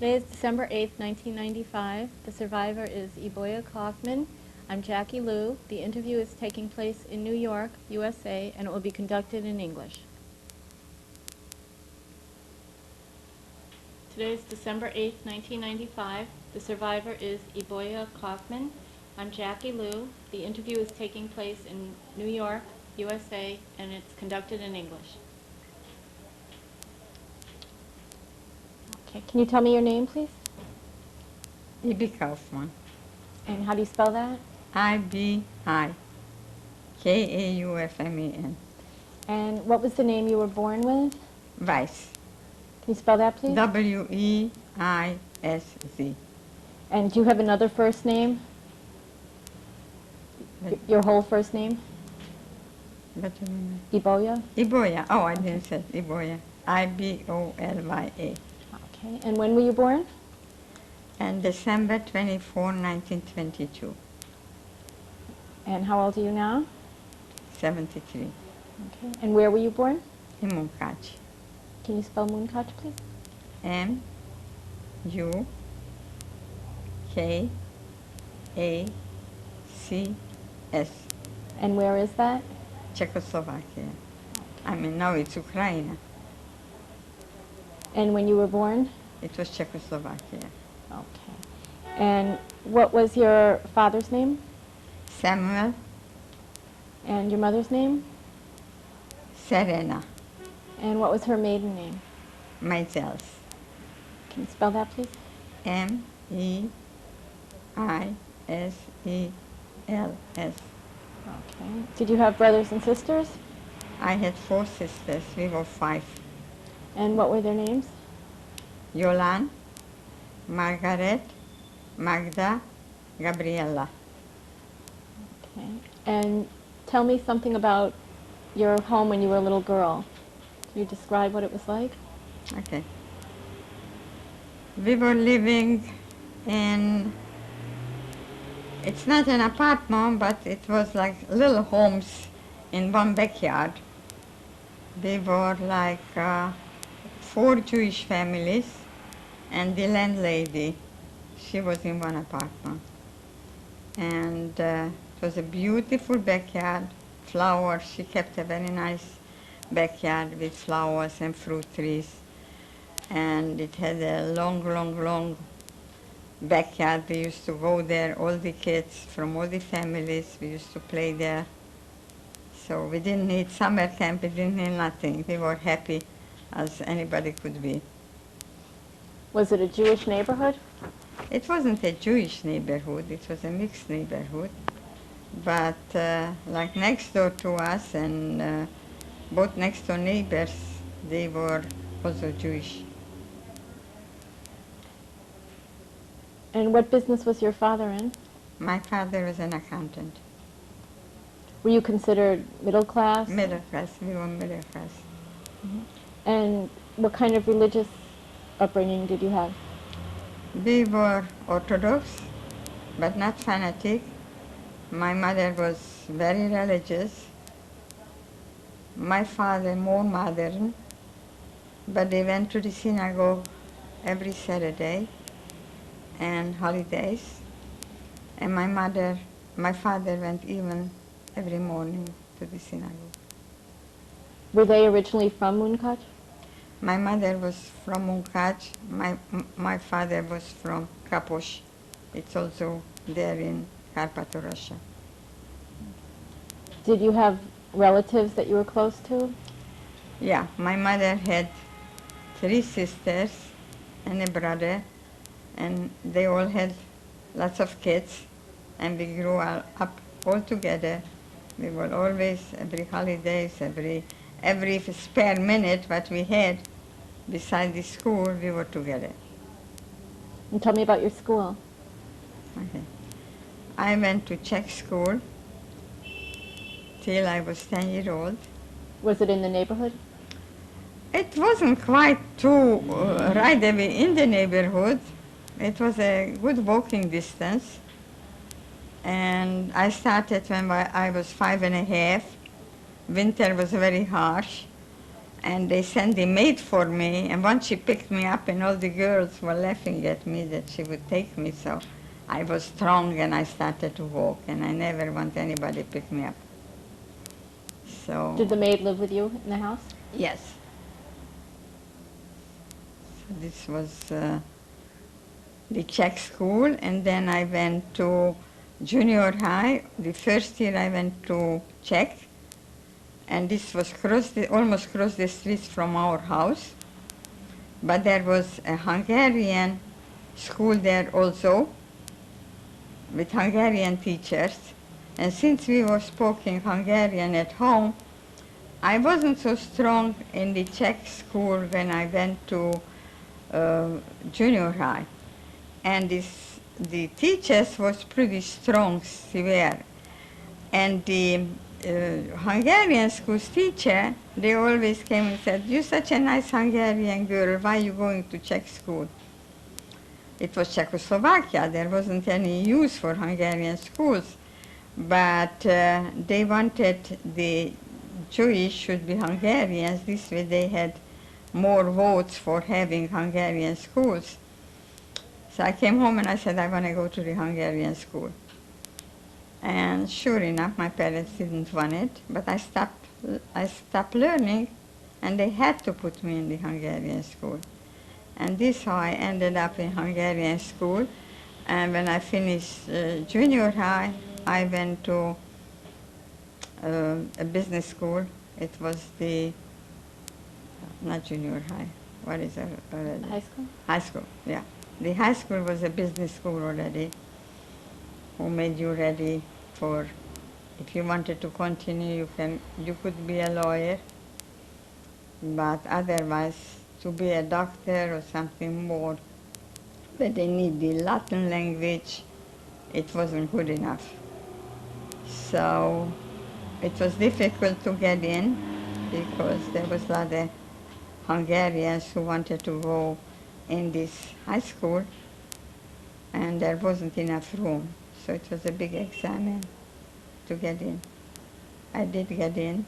Today is December 8th, 1995. The survivor is Ibolya Kaufman. I'm Jackie Liu. The interview is taking place in New York, USA, and it will be conducted in English. Today is December 8th, 1995. The survivor is Ibolya Kaufman. I'm Jackie Liu. The interview is taking place in New York, USA, and it's conducted in English. Okay, can you tell me your name, please? Ibolya Kaufman. And how do you spell that? Ibolya Kaufman. And what was the name you were born with? Weiss. Can you spell that, please? Weisz. And do you have another first name? Your whole first name? What do you mean? Ibolya? Ibolya. Oh, I didn't say Ibolya. Ibolya. Okay, and when were you born? And December 24, 1922. And how old are you now? 73. Okay, and where were you born? In Munkac. Can you spell Munkac, please? M-U-K-A-C-S. And where is that? Czechoslovakia. I mean, now it's Ukraine. And when you were born? It was Czechoslovakia. Okay. And what was your father's name? Samuel. And your mother's name? Serena. And what was her maiden name? Myself. Can you spell that, please? M-E-I-S-E-L-S. Okay. Did you have brothers and sisters? I had 4 sisters. We were 5. And what were their names? Yolan, Margaret, Magda, Gabriella. Okay. And tell me something about your home when you were a little girl. Can you describe what it was like? Okay. We were living in, it's not an apartment, but it was like little homes in one backyard. We were like 4 Jewish families, and the landlady, she was in one apartment. And it was a beautiful backyard, flowers. She kept a very nice backyard with flowers and fruit trees. And it had a long, long, long backyard. We used to go there, all the kids from all the families. We used to play there. So we didn't need summer camp, we didn't need nothing. We were happy as anybody could be. Was it a Jewish neighborhood? It wasn't a Jewish neighborhood, it was a mixed neighborhood. But like next door to us and both next door neighbors, they were also Jewish. And what business was your father in? My father was an accountant. Were you considered middle class? Middle class, we were middle class. Mm-hmm. And what kind of religious upbringing did you have? We were Orthodox, but not fanatic. My mother was very religious. My father more modern, but they went to the synagogue every Saturday and holidays. And my father went even every morning to the synagogue. Were they originally from Munkac? My mother was from Munkac. My father was from Kaposh. It's also there in Carpathia, Russia. Did you have relatives that you were close to? Yeah, my mother had 3 sisters and a brother, and they all had lots of kids, and we grew up all together. We were always, every holidays, every spare minute what we had beside the school, we were together. And tell me about your school. Okay. I went to Czech school till I was 10 years old. Was it in the neighborhood? It wasn't quite too right away in the neighborhood. It was a good walking distance. And I started when I was 5 and a half. Winter was very harsh. and they sent a maid for me, and once she picked me up, and all the girls were laughing at me that she would take me, so I was strong and I started to walk, and I never want anybody to pick me up. So Did the maid live with you in the house? yes. So this was the Czech school, and then I went to junior high. The first year I went to Czech, and this was almost across the street from our house. But there was a Hungarian school there also, with Hungarian teachers. And since we were speaking Hungarian at home, I wasn't so strong in the Czech school when I went to junior high. And the teachers was pretty strong, severe. And the Hungarian school's teacher, they always came and said, "You're such a nice Hungarian girl, why are you going to Czech school?" It was Czechoslovakia, there wasn't any use for Hungarian schools, but they wanted the Jewish should be Hungarians. This way they had more votes for having Hungarian schools. So I came home and I said, I want to go to the Hungarian school. And sure enough, my parents didn't want it, but I stopped learning, and they had to put me in the Hungarian school. And this is how I ended up in Hungarian school. And when I finished junior high, I went to a business school. It was not junior high, what is it already? High school? High school, yeah. The high school was a business school already, who made you ready for, if you wanted to continue, you could be a lawyer, but otherwise to be a doctor or something more, but they need the Latin language, it wasn't good enough. So it was difficult to get in because there was a lot of Hungarians who wanted to go in this high school, and there wasn't enough room. So it was a big exam to get in. I did get in,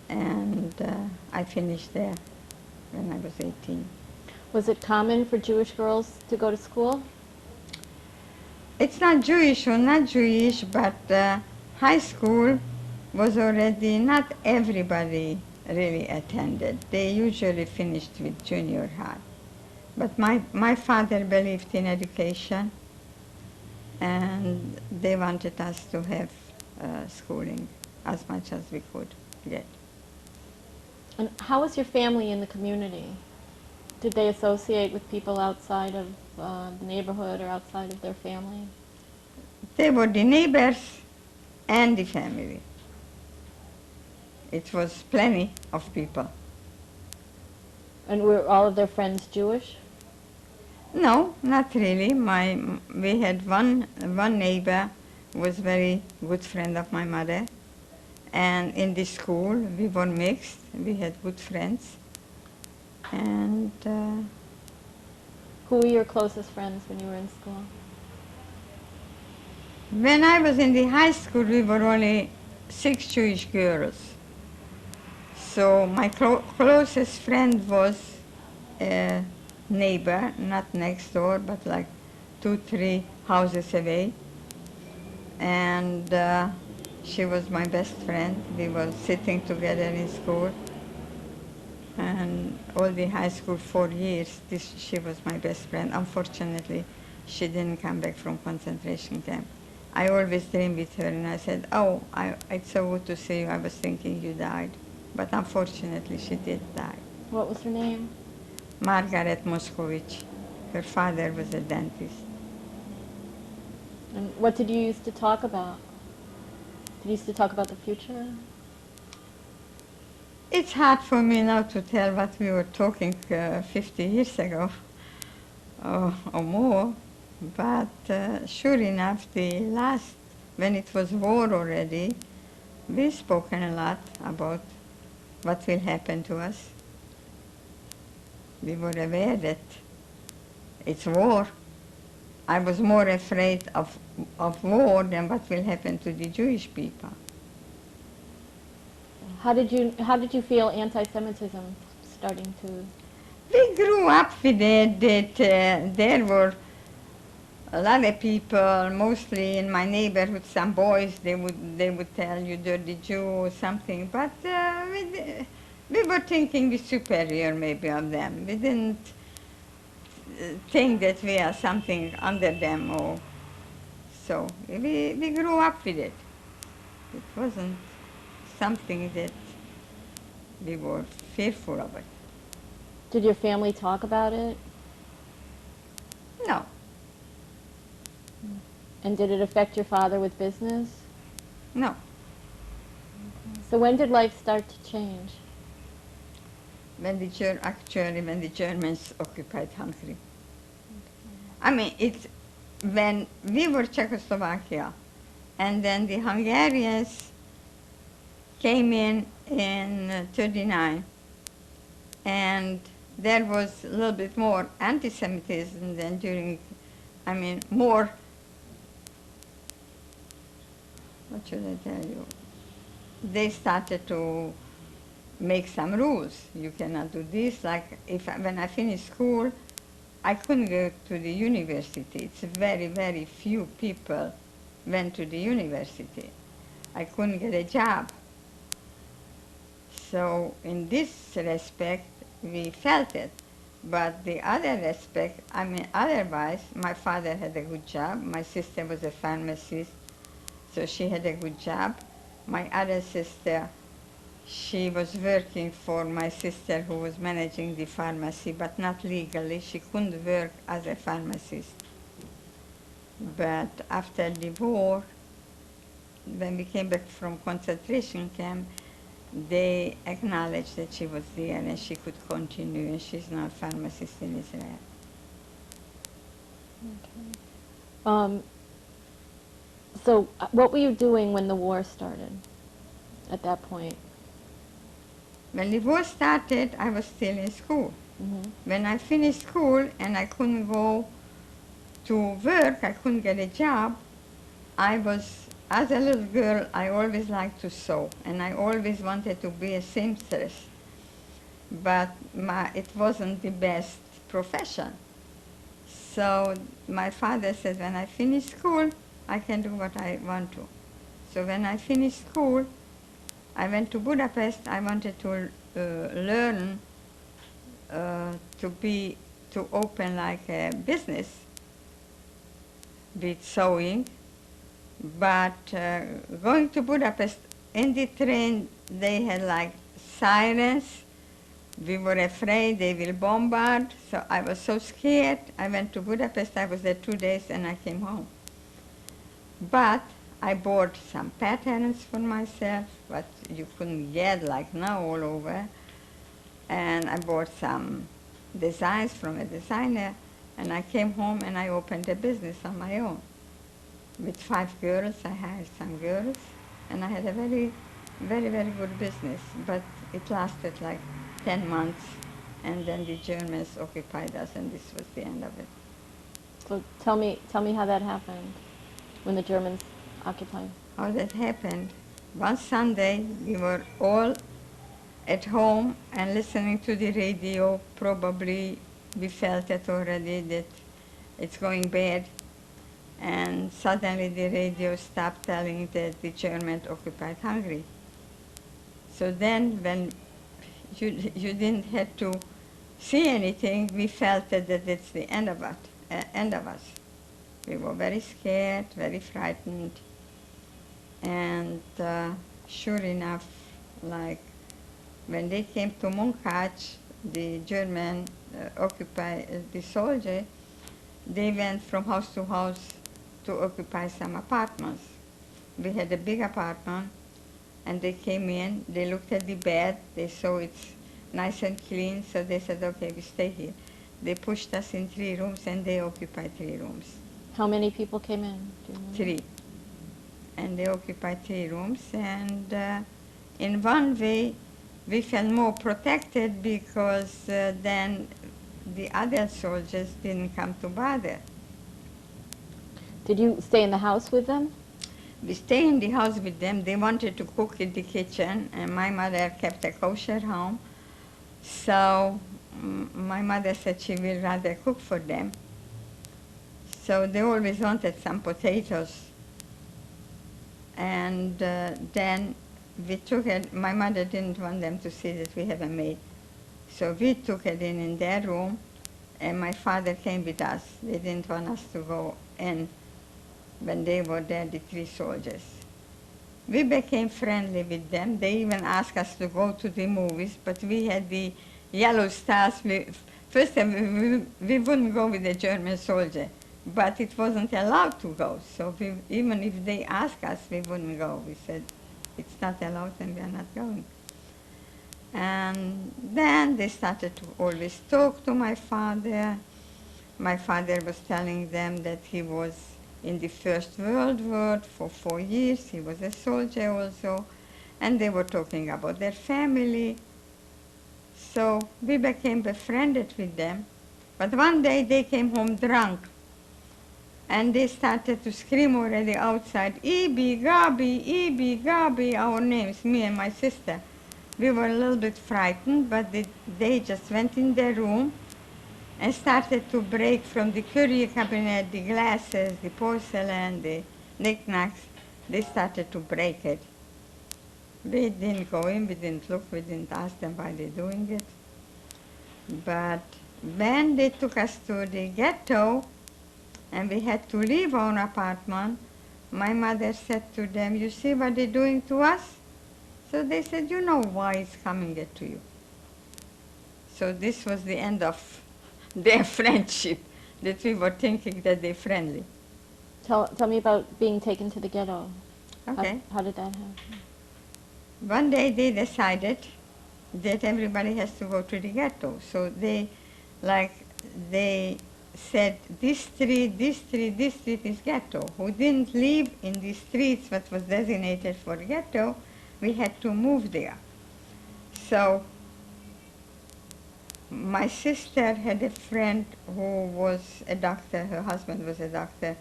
and I finished there when I was 18. Was it common for Jewish girls to go to school? It's not Jewish or not Jewish, but high school was already, not everybody really attended. They usually finished with junior high. But my father believed in education, and they wanted us to have schooling as much as we could get. And how was your family in the community? Did they associate with people outside of the neighborhood or outside of their family? They were the neighbors and the family. It was plenty of people. And were all of their friends Jewish? No, not really. We had one neighbor who was a very good friend of my mother. And in the school, we were mixed. We had good friends. And Who were your closest friends when you were in school? when I was in the high school, we were only 6 Jewish girls. So my closest friend was a neighbor, not next door, but like 2, 3 houses away. And she was my best friend. We were sitting together in school. And all the high school 4 years, she was my best friend. Unfortunately, she didn't come back from concentration camp. I always dreamed with her, and I said, "Oh, it's so good to see you. I was thinking you died." But unfortunately, she did die. What was her name? Margaret Moscovich. Her father was a dentist. And what did you used to talk about? Did you used to talk about the future? It's hard for me now to tell what we were talking 50 years ago or more, but sure enough, when it was war already, we spoken a lot about what will happen to us. We were aware that it's war. I was more afraid of war than what will happen to the Jewish people. How did you feel anti-Semitism starting to? We grew up with it that there were a lot of people, mostly in my neighborhood, some boys, they would tell you dirty Jew or something, but we were thinking we're superior maybe of them. We didn't think that we are something under them, or so we grew up with it. It wasn't something that we were fearful of it. Did your family talk about it? No, And did it affect your father with business? no. So when did life start to change? When the Germans occupied Hungary. I mean, it's when we were Czechoslovakia, and then the Hungarians came in 39, and there was a little bit more anti-Semitism than during, I mean, more, what should I tell you? They started to make some rules. You cannot do this. Like when I finished school, I couldn't go to the university. It's very, very few people went to the university. I couldn't get a job. So in this respect, we felt it. But the other respect, I mean, otherwise, my father had a good job. My sister was a pharmacist, so she had a good job. My other sister, she was working for my sister who was managing the pharmacy, but not legally. She couldn't work as a pharmacist. But after the war, when we came back from concentration camp, they acknowledged that she was there and she could continue, and she's now a pharmacist in Israel. Okay. So what were you doing when the war started at that point? When the war started, I was still in school. Mm-hmm. When I finished school and I couldn't go to work, I couldn't get a job, as a little girl, I always liked to sew, and I always wanted to be a seamstress. But it wasn't the best profession. So my father said, when I finish school, I can do what I want to. So when I finished school, I went to Budapest. I wanted to learn to open like a business with sewing. But going to Budapest, in the train, they had like sirens. We were afraid they will bombard, so I was so scared. I went to Budapest. I was there 2 days, and I came home. But I bought some patterns for myself, but you couldn't get like now all over. And I bought some designs from a designer, and I came home and I opened a business on my own. With 5 girls, I hired some girls, and I had a very, very, very good business. But it lasted like 10 months, and then the Germans occupied us, and this was the end of it. So tell me how that happened when the Germans occupied. How that happened? One Sunday, we were all at home and listening to the radio. Probably we felt it already that it's going bad. And suddenly the radio stopped telling that the Germans occupied Hungary. So then when you didn't have to see anything, we felt that it's the end of us. We were very scared, very frightened. And sure enough, like when they came to Munkacs, the German the soldier, they went from house to house to occupy some apartments. We had a big apartment, and they came in, they looked at the bed, they saw it's nice and clean, so they said, okay, we stay here. They pushed us in 3 rooms, and they occupied 3 rooms. How many people came in? Do you remember? 3. And they occupied 3 rooms, and in one way, we felt more protected because then the other soldiers didn't come to bother. Did you stay in the house with them? we stay in the house with them. They wanted to cook in the kitchen, and my mother kept a kosher home. So my mother said she will rather cook for them. So they always wanted some potatoes. And then we took it, my mother didn't want them to see that we have a maid. So we took it in their room, and my father came with us. They didn't want us to go in when they were there, the three soldiers. We became friendly with them. They even asked us to go to the movies, but we had the yellow stars. First time we wouldn't go with the German soldier, but it wasn't allowed to go. So even if they asked us, we wouldn't go. We said, it's not allowed and we are not going. And then they started to always talk to my father. My father was telling them that he was in the First World War for 4 years. He was a soldier also. And they were talking about their family. So we became befriended with them. But one day they came home drunk. And they started to scream already outside, Ibi, Gabi, our names, me and my sister. We were a little bit frightened, but they just went in their room and started to break from the curio cabinet, the glasses, the porcelain, the knickknacks. They started to break it. We didn't go in, we didn't look, we didn't ask them why they're doing it. But when they took us to the ghetto and we had to leave our apartment, my mother said to them, you see what they're doing to us? So they said, you know why it's coming to you. So this was the end of their friendship, that we were thinking that they're friendly. Tell me about being taken to the ghetto. Okay. How did that happen? One day they decided that everybody has to go to the ghetto. So they said, this street is ghetto. Who didn't live in the streets that was designated for ghetto, we had to move there. So my sister had a friend who was a doctor, her husband was a doctor,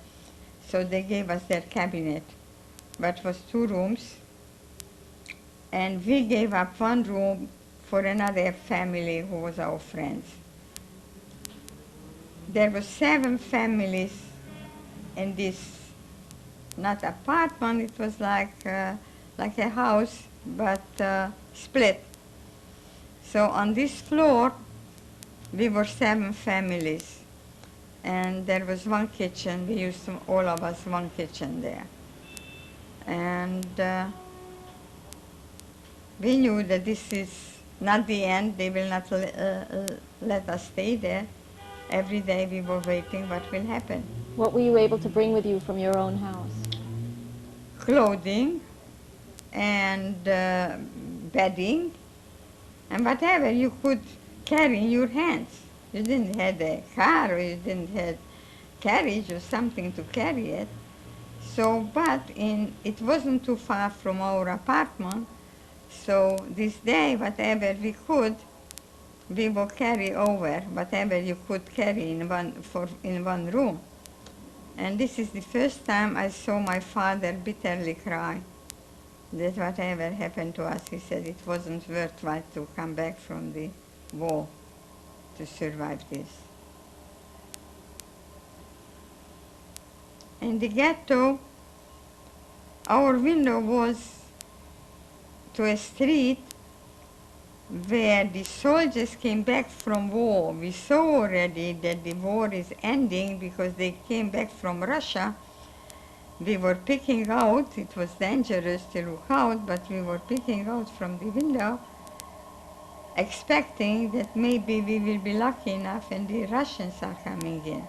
so they gave us their cabinet, but it was 2 rooms, and we gave up 1 room for another family who was our friends. There were 7 families in this, not apartment, it was like a house, but split. So on this floor, we were 7 families, and there was 1 kitchen. We used to, all of us, 1 kitchen there. And we knew that this is not the end. They will not let us stay there. Every day we were waiting what will happen. What were you able to bring with you from your own house? Clothing and bedding and whatever you could carry in your hands. You didn't have a car, or you didn't have carriage or something to carry it. So, but it wasn't too far from our apartment, so this day, whatever we could, we will carry over, whatever you could carry in one room. And this is the first time I saw my father bitterly cry. That whatever happened to us, he said it wasn't worthwhile to come back from the war to survive this. In the ghetto, our window was to a street where the soldiers came back from war. We saw already that the war is ending because they came back from Russia. We were picking out, it was dangerous to look out, but we were picking out from the window, expecting that maybe we will be lucky enough and the Russians are coming in.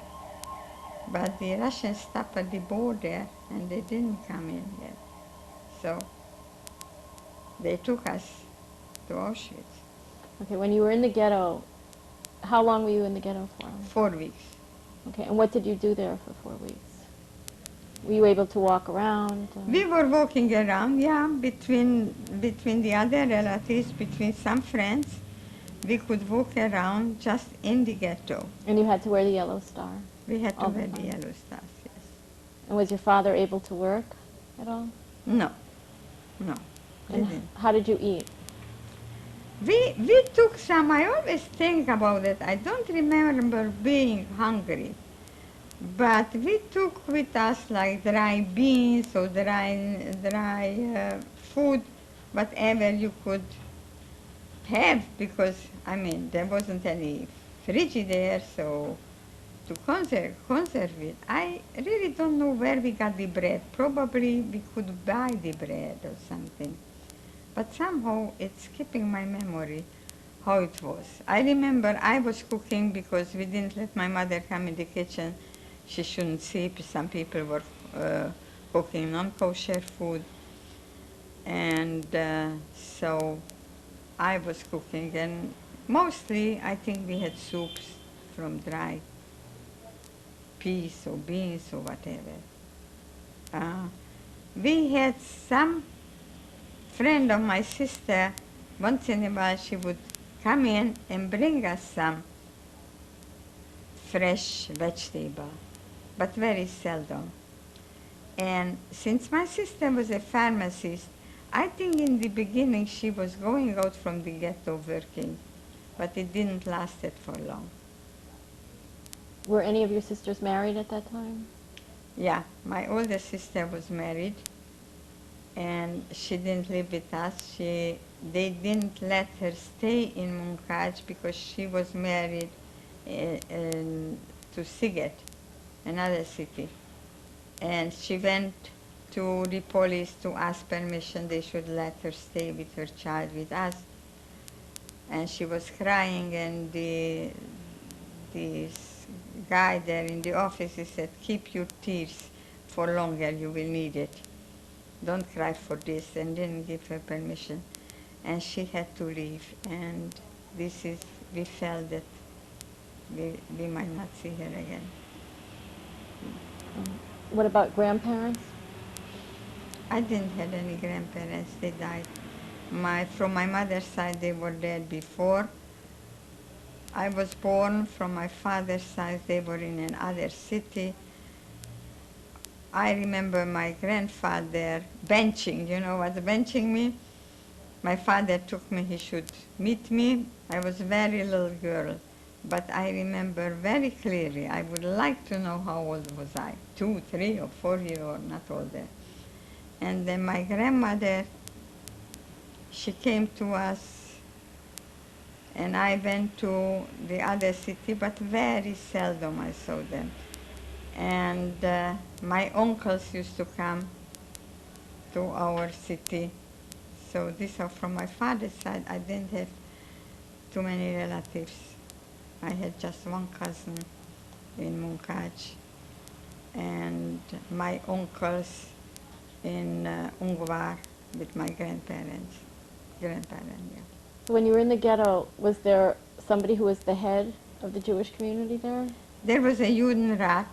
But the Russians stopped at the border and they didn't come in yet. So they took us to Auschwitz. Okay, when you were in the ghetto, how long were you in the ghetto for? 4 weeks. Okay, and what did you do there for 4 weeks? Were you able to walk around? We were walking around, yeah, between the other relatives, between some friends. We could walk around just in the ghetto. And you had to wear the yellow star? We had to All the wear the time. yellow stars, yes. And was your father able to work? at all? No, no, we And didn't. how did you eat? We took some, I always think about it. I don't remember being hungry. But we took with us like dry beans or dry food, whatever you could have, because I mean there wasn't any fridge there, so to conserve it. I really don't know where we got the bread. Probably we could buy the bread or something. But somehow it's skipping my memory how it was. I remember I was cooking because we didn't let my mother come in the kitchen. She shouldn't see. Some people were cooking non-kosher food. And so I was cooking, and mostly I think we had soups from dry peas or beans or whatever. Uh, we had some friend of my sister, once in a while she would come in and bring us some fresh vegetable, but very seldom. And since my sister was a pharmacist, I think in the beginning she was going out from the ghetto working, but it didn't last it for long. Were any of your sisters married at that time? Yeah, my older sister was married, and she didn't live with us. They didn't let her stay in Munkaj because she was married to Siget, another city. And she went to the police to ask permission they should let her stay with her child with us. And she was crying, and this guy there in the office, he said, keep your tears for longer, you will need it. Don't cry for this, and didn't give her permission. And she had to leave, and we felt that we might not see her again. What about grandparents? I didn't have any grandparents, they died. From my mother's side, they were dead before I was born. From my father's side, they were in another city. I remember my grandfather benching. You know what benching means? My father took me, he should meet me. I was a very little girl, but I remember very clearly. I would like to know how old was I, 2, 3, or 4 years old, not older. And then my grandmother, she came to us, and I went to the other city, but very seldom I saw them. And my uncles used to come to our city. So these are from my father's side. I didn't have too many relatives. I had just one cousin in Munkaj, and my uncles in Ungvar with my grandparents. Yeah. So when you were in the ghetto, was there somebody who was the head of the Jewish community there? There was a Judenrat,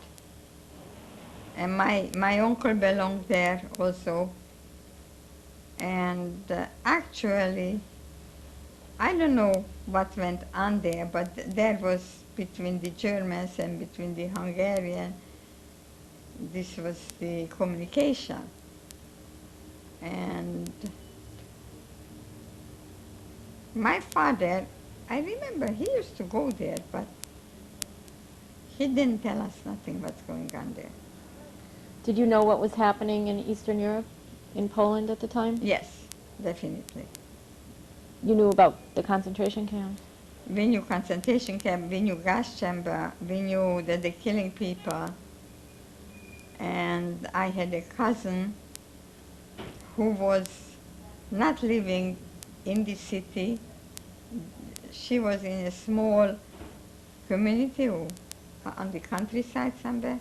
and my uncle belonged there also. And actually, I don't know what went on there, but there was between the Germans and between the Hungarians, this was the communication. And my father, I remember he used to go there, but he didn't tell us nothing what's going on there. Did you know what was happening in Eastern Europe, in Poland at the time? Yes, definitely. You knew about the concentration camps? We knew concentration camp, we knew gas chamber, we knew that they're killing people. And I had a cousin who was not living in the city. She was in a small community on the countryside somewhere.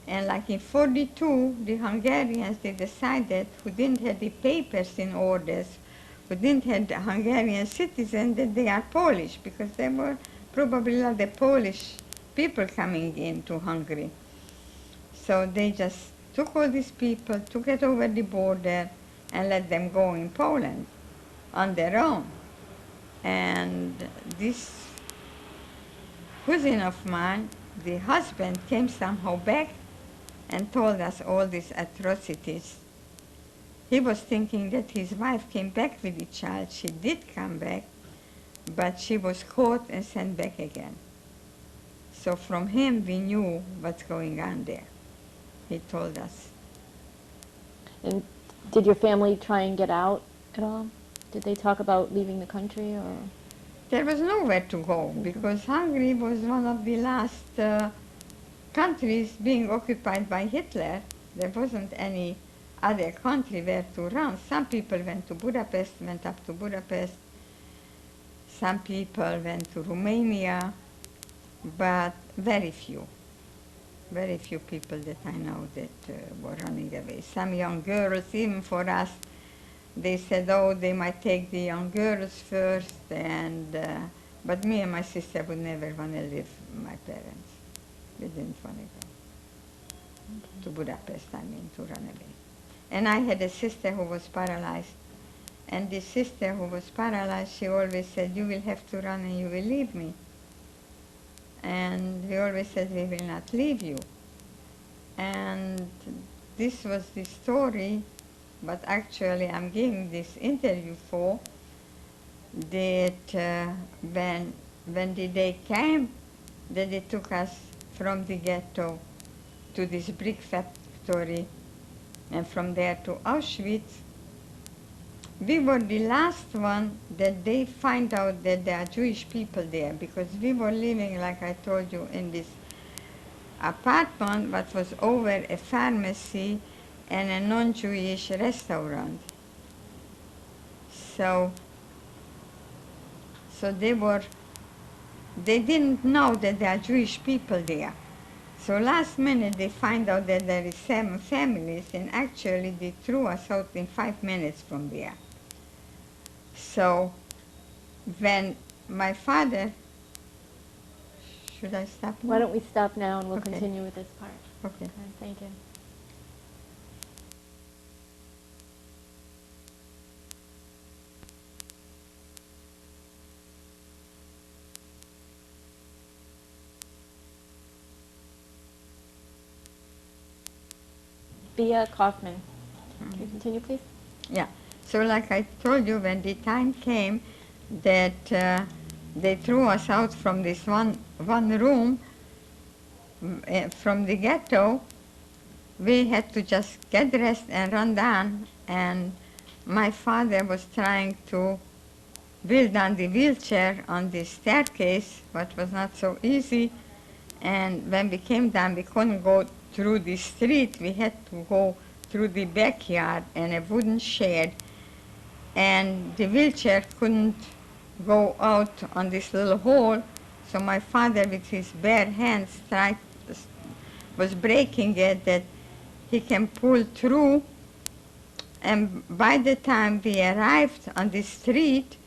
And like in 42, the Hungarians, they decided, who didn't have the papers in orders, who didn't have the Hungarian citizens, that they are Polish, because there were probably a lot of Polish people coming into Hungary. So they just took all these people, took it over the border, and let them go in Poland on their own. And this cousin of mine, the husband, came somehow back and told us all these atrocities. He was thinking that his wife came back with the child. She did come back, but she was caught and sent back again. So from him we knew what's going on there. He told us. And did your family try and get out at all? Did they talk about leaving the country, or? There was nowhere to go because Hungary was one of the last countries being occupied by Hitler. There wasn't any other country where to run. Some people went to Budapest, went up to Budapest. Some people went to Romania, but very few people that I know that were running away. Some young girls, even for us, they said, oh, they might take the young girls first, and but me and my sister would never want to leave my parents. We didn't want to go to Budapest, I mean, to run away. And I had a sister who was paralyzed, and this sister who was paralyzed, she always said, you will have to run and you will leave me. And we always said, we will not leave you. And this was the story, but actually I'm giving this interview for that when the day came that they took us from the ghetto to this brick factory and from there to Auschwitz, we were the last one that they find out that there are Jewish people there, because we were living, like I told you, in this apartment that was over a pharmacy and a non-Jewish restaurant. So they didn't know that there are Jewish people there. So last minute they find out that there is 7 families, and actually they threw us out in 5 minutes from there. So when my father, should I stop now? Why don't we stop now and we'll Okay. continue with this part. Okay. Thank you. Ibolya Kaufman. Can you continue, please? Yeah. So like I told you, when the time came that they threw us out from this one room from the ghetto, we had to just get dressed and run down. And my father was trying to wheel down the wheelchair on the staircase, but was not so easy. And when we came down, we couldn't go through the street. We had to go through the backyard and a wooden shed. And the wheelchair couldn't go out on this little hole. So my father, with his bare hands, was breaking it that he can pull through. And by the time we arrived on the street,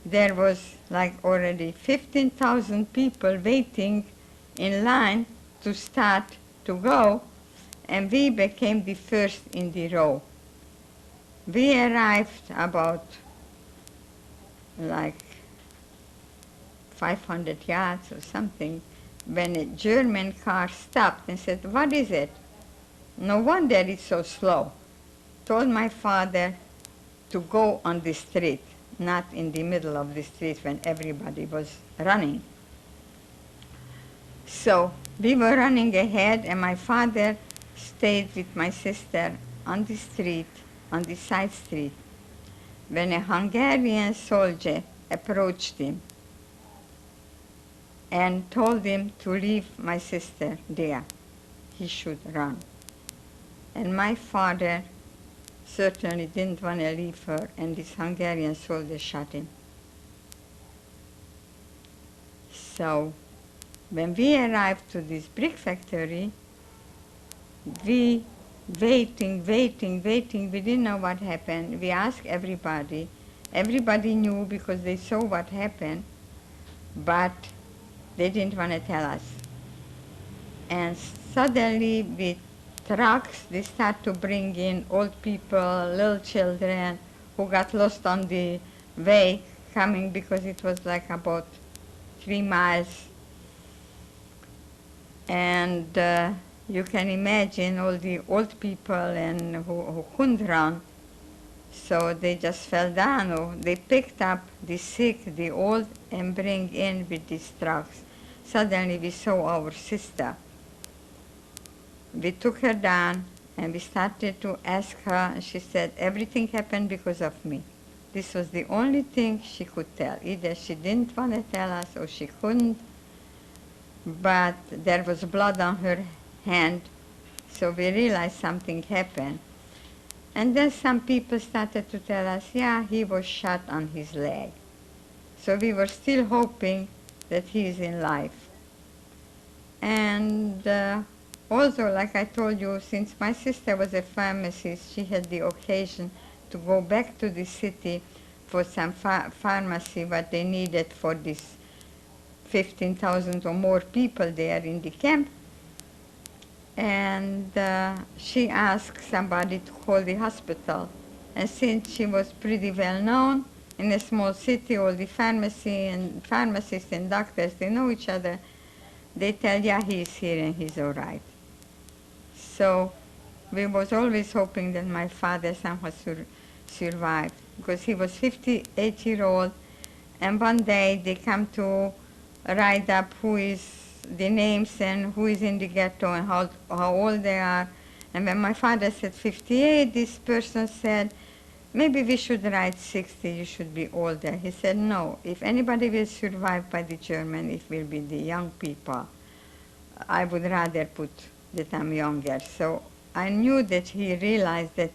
there was like already 15,000 people waiting in line to start to go, and we became the first in the row. We arrived about like 500 yards or something when a German car stopped and said, what is it? No wonder it's so slow. Told my father to go on the street, not in the middle of the street when everybody was running. So we were running ahead, and my father stayed with my sister on the street, on the side street, when a Hungarian soldier approached him and told him to leave my sister there. He should run. And my father certainly didn't want to leave her, and this Hungarian soldier shot him. So when we arrived to this brick factory, we waiting, we didn't know what happened. We asked everybody. Everybody knew because they saw what happened, but they didn't want to tell us. And suddenly with trucks, they start to bring in old people, little children who got lost on the way coming, because it was like about 3 miles. And you can imagine all the old people and who couldn't run. So they just fell down, or they picked up the sick, the old, and bring in with these trucks. Suddenly we saw our sister. We took her down and we started to ask her, and she said, everything happened because of me. This was the only thing she could tell. Either she didn't want to tell us or she couldn't, but there was blood on her hand, so we realized something happened. And then some people started to tell us, yeah, he was shot on his leg. So we were still hoping that he is in life. And also, like I told you, since my sister was a pharmacist, she had the occasion to go back to the city for some pharmacy, what they needed for this 15,000 or more people there in the camp. And she asked somebody to call the hospital. And since she was pretty well known in a small city, all the pharmacy and pharmacists and doctors, they know each other. They tell, yeah, he's here and he's all right. So we was always hoping that my father somehow survived, because he was 58-year-old, and one day they come to write up who is the names and who is in the ghetto and how old they are. And when my father said 58, this person said, maybe we should write 60, you should be older. He said, no, if anybody will survive by the German, it will be the young people. I would rather put that I'm younger. So I knew that he realized that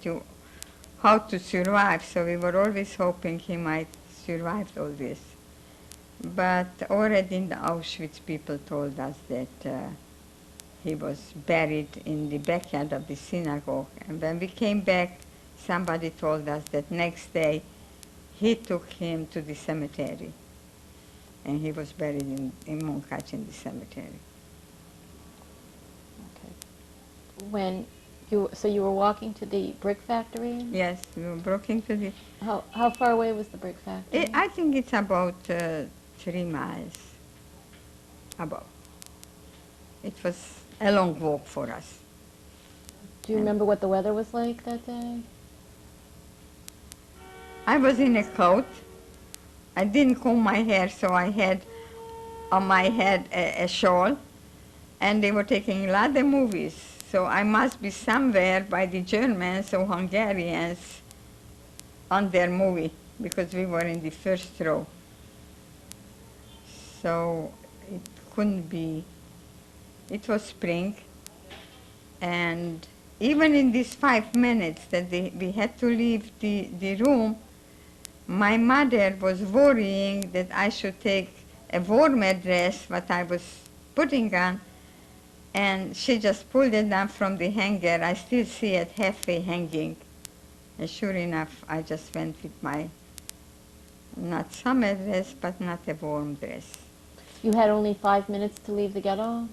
how to survive, so we were always hoping he might survive all this. But already in the Auschwitz, people told us that he was buried in the backyard of the synagogue. And when we came back, somebody told us that next day he took him to the cemetery. And he was buried in Munkac in the cemetery. Okay. So you were walking to the brick factory? Yes, we were walking to the... How far away was the brick factory? I think it's about 3 miles. About. It was a long walk for us. Do you remember what the weather was like that day? I was in a coat. I didn't comb my hair, so I had on my head a shawl. And they were taking a lot of movies. So I must be somewhere by the Germans or Hungarians on their movie, because we were in the first row. So it couldn't be. It was spring, and even in these 5 minutes that we had to leave the room, my mother was worrying that I should take a warmer dress, what I was putting on, and she just pulled it down from the hanger. I still see it halfway hanging. And sure enough, I just went with my, not summer dress, but not a warm dress. You had only 5 minutes to leave the ghetto?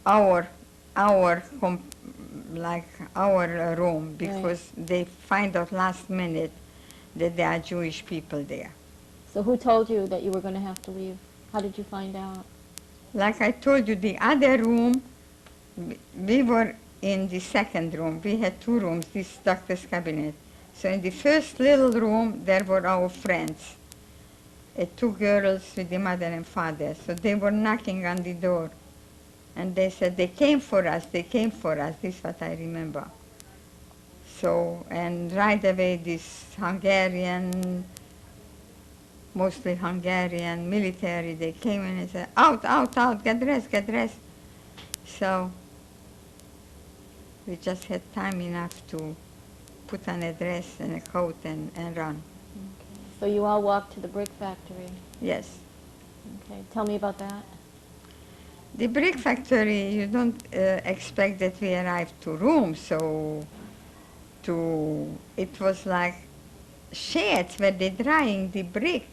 Our room, because they find out last minute that there are Jewish people there. So who told you that you were going to have to leave? How did you find out? Like I told you, the other room, we were in the second room. We had 2 rooms, this doctor's cabinet. So in the first little room, there were our friends, 2 girls with the mother and father. So they were knocking on the door. And they said, they came for us, they came for us. This is what I remember. So, and right away, this Hungarian, mostly Hungarian military, they came in and said, out, out, out, get dressed, get dressed. So we just had time enough to put on a dress and a coat and run. Okay. So you all walked to the brick factory? Yes. Okay, tell me about that. The brick factory, you don't expect that we arrived to rooms, so it was like sheds where they're drying the brick.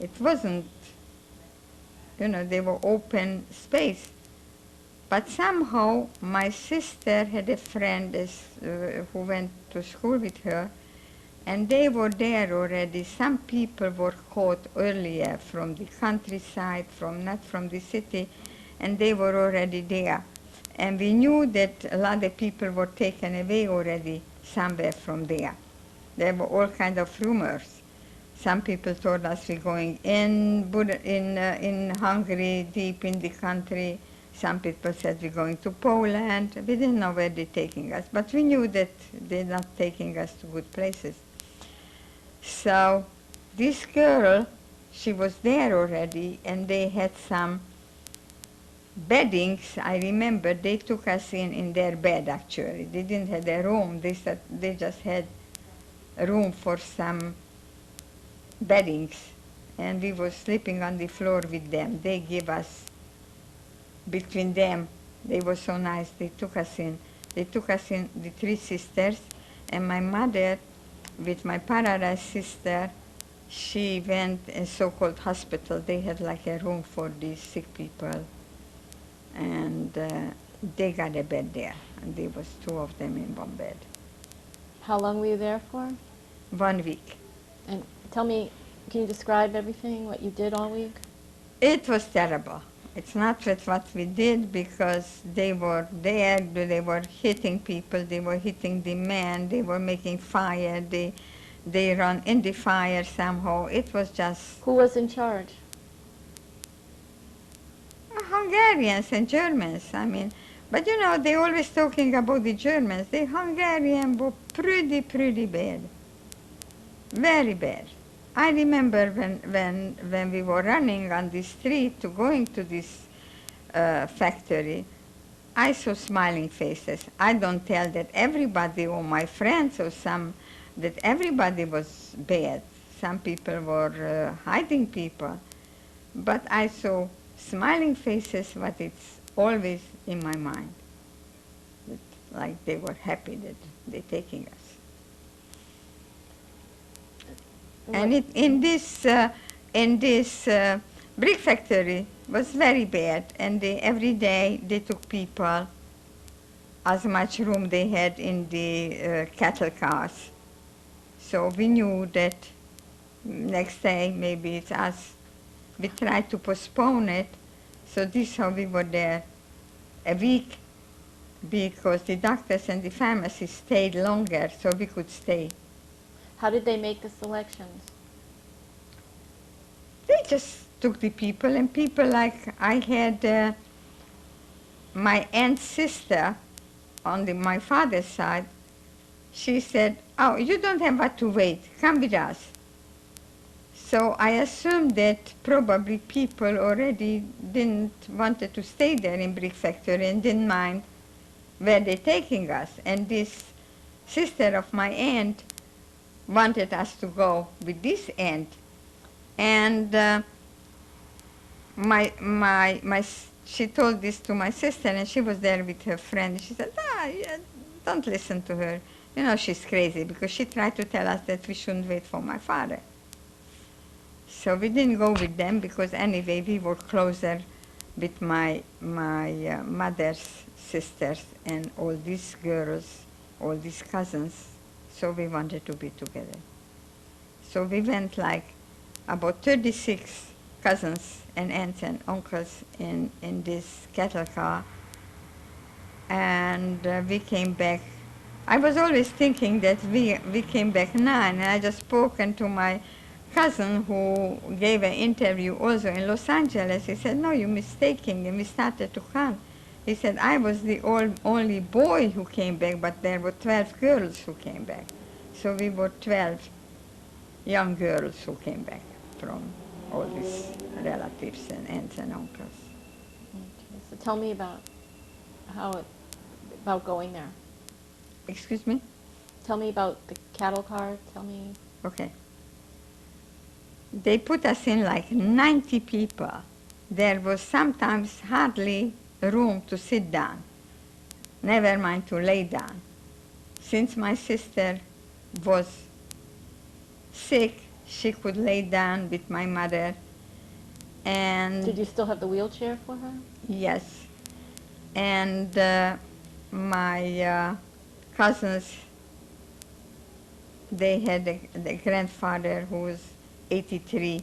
It wasn't, they were open space. But somehow my sister had a friend who went to school with her, and they were there already. Some people were caught earlier from the countryside, not from the city, and they were already there. And we knew that a lot of people were taken away already somewhere from there. There were all kinds of rumors. Some people told us we're going in Hungary, deep in the country. Some people said we're going to Poland. We didn't know where they're taking us, but we knew that they're not taking us to good places. So this girl, she was there already, and they had some beddings. I remember they took us in their bed, actually. They didn't have a room. They said they just had a room for some beddings, and we were sleeping on the floor with them. They gave us, between them, they were so nice. They took us in, the three sisters, and my mother, with my paralyzed sister, she went in so-called hospital. They had like a room for these sick people, and they got a bed there, and there was two of them in one bed. How long were you there for? 1 week. And tell me, can you describe everything, what you did all week? It was terrible. It's not with what we did, because they were there, they were hitting people, they were hitting the men, they were making fire, they ran in the fire somehow. It was just Who was in charge? Hungarians and Germans, I mean. But you know, they're always talking about the Germans. The Hungarians were pretty bad. Very bad. I remember when we were running on the street to going to this factory, I saw smiling faces. I don't tell that everybody or my friends or some, that everybody was bad. Some people were hiding people. But I saw smiling faces, but it's always in my mind. That, like they were happy that they're taking us. And in this brick factory was very bad, and every day they took people, as much room they had in the cattle cars. So we knew that next day maybe it's us. We tried to postpone it, so this how we were there a week, because the doctors and the pharmacists stayed longer, so we could stay. How did they make the selections? They just took the people, and people like, I had my aunt's sister on my father's side. She said, oh, you don't have what to wait, come with us. So I assumed that probably people already didn't wanted to stay there in brick factory and didn't mind where they're taking us. And this sister of my aunt wanted us to go with this aunt. And she told this to my sister, and she was there with her friend. She said, yeah, don't listen to her. You know, she's crazy, because she tried to tell us that we shouldn't wait for my father. So we didn't go with them, because anyway, we were closer with my mother's sisters and all these girls, all these cousins. So we wanted to be together. So we went like about 36 cousins and aunts and uncles in this cattle car. And we came back. I was always thinking that we came back 9, and I just spoken to my cousin who gave an interview also in Los Angeles. He said, no, you're mistaken, and we started to count. He said, I was the only boy who came back, but there were 12 girls who came back. So we were 12 young girls who came back from all these relatives and aunts and uncles. Okay, so tell me about about going there. Excuse me? Tell me about the cattle car. Tell me. Okay. They put us in like 90 people. There was sometimes hardly room to sit down, never mind to lay down. Since my sister was sick, she could lay down with my mother. And Did you still have the wheelchair for her? yes. And my cousins, they had the grandfather who was 83,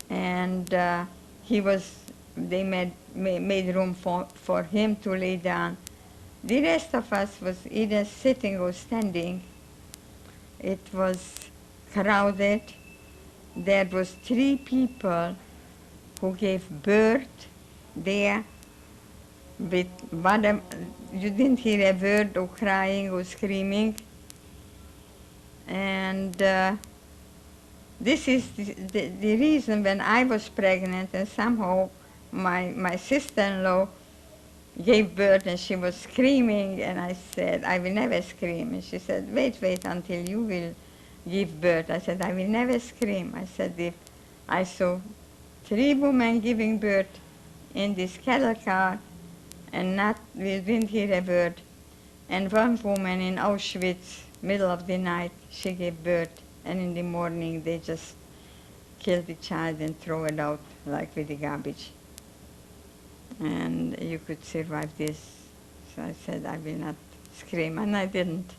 and they made made room for him to lay down. The rest of us was either sitting or standing. It was crowded. There was 3 people who gave birth there with whatever. You didn't hear a word of crying or screaming. And this is the reason when I was pregnant and somehow my sister-in-law gave birth and she was screaming, and I said, I will never scream. And she said, wait until you will give birth. I said, I will never scream. I said, if I saw 3 women giving birth in this cattle car and we didn't hear a word, and 1 woman in Auschwitz, middle of the night, she gave birth, and in the morning they just killed the child and throw it out like with the garbage. And you could survive this. So I said, I will not scream, and I didn't.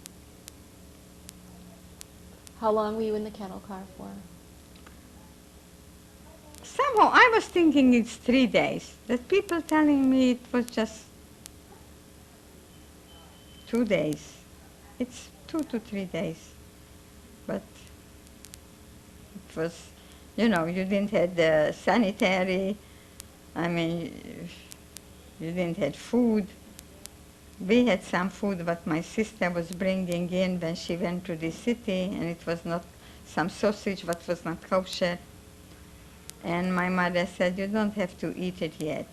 How long were you in the cattle car for? Somehow I was thinking it's 3 days. That people telling me it was just 2 days. It's 2 to 3 days. But it was, you know, you didn't have the sanitary, I mean, you didn't have food. We had some food what my sister was bringing in when she went to the city, and it was not some sausage what was not kosher. And my mother said, you don't have to eat it yet.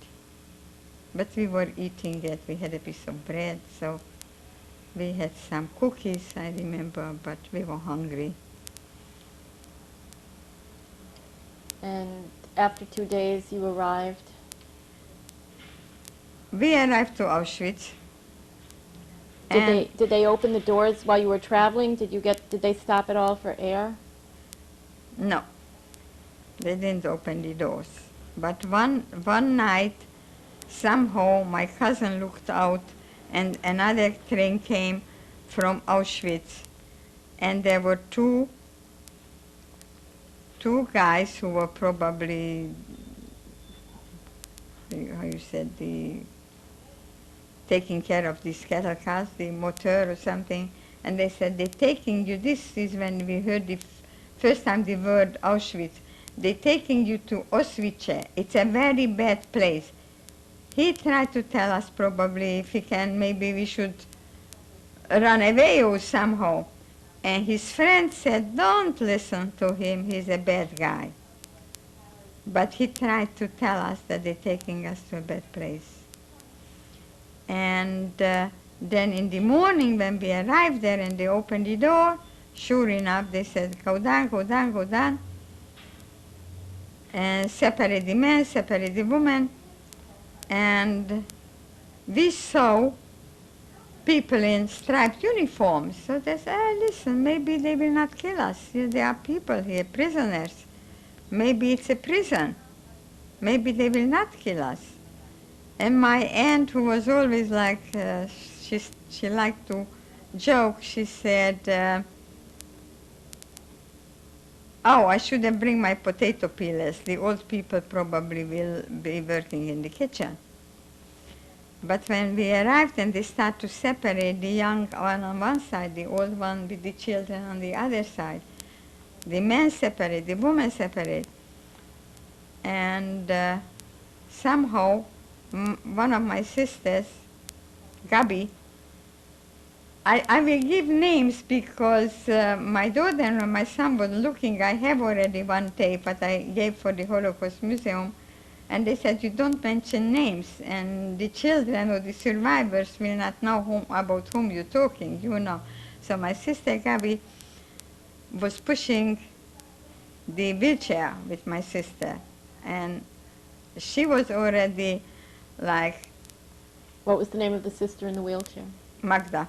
But we were eating it. We had a piece of bread, so we had some cookies, I remember, but we were hungry. And after 2 days, you arrived? We arrived to Auschwitz. And Did they open the doors while you were traveling? Did they stop at all for air? no, they didn't open the doors. But one night, somehow my cousin looked out, and another train came from Auschwitz, and there were two guys who were probably, how you said, taking care of these cattle cars, the motor or something, and they said, they're taking you, this is when we heard the first time the word Auschwitz, they're taking you to Auschwitz. It's a very bad place. He tried to tell us probably if he can, maybe we should run away or somehow. And his friend said, don't listen to him, he's a bad guy. But he tried to tell us that they're taking us to a bad place. And then in the morning when we arrived there and they opened the door, sure enough they said, go down, go down, go down. And separate the men, separate the women. And we saw people in striped uniforms. So they said, listen, maybe they will not kill us. There are people here, prisoners. Maybe it's a prison. Maybe they will not kill us. And my aunt, who was always like, she liked to joke, she said, oh, I shouldn't bring my potato peelers. The old people probably will be working in the kitchen. But when we arrived and they start to separate the young one on one side, the old one with the children on the other side, the men separate, the women separate. And somehow, one of my sisters, Gabi, I will give names because my daughter and my son were looking. I have already one tape that I gave for the Holocaust Museum, and they said, you don't mention names, and the children or the survivors will not know about whom you're talking, you know. So my sister Gabi was pushing the wheelchair with my sister, and she was already like... What was the name of the sister in the wheelchair? Magda.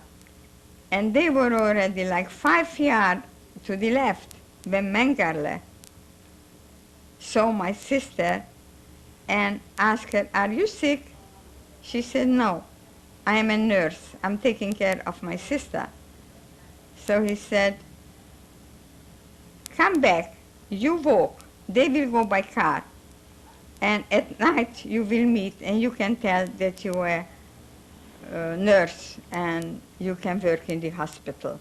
And they were already like 5 yards to the left when Mengele saw my sister and asked her, are you sick? She said, no, I am a nurse. I'm taking care of my sister. So he said, come back, you walk, they will go by car. and at night you will meet and you can tell that you are a nurse and you can work in the hospital.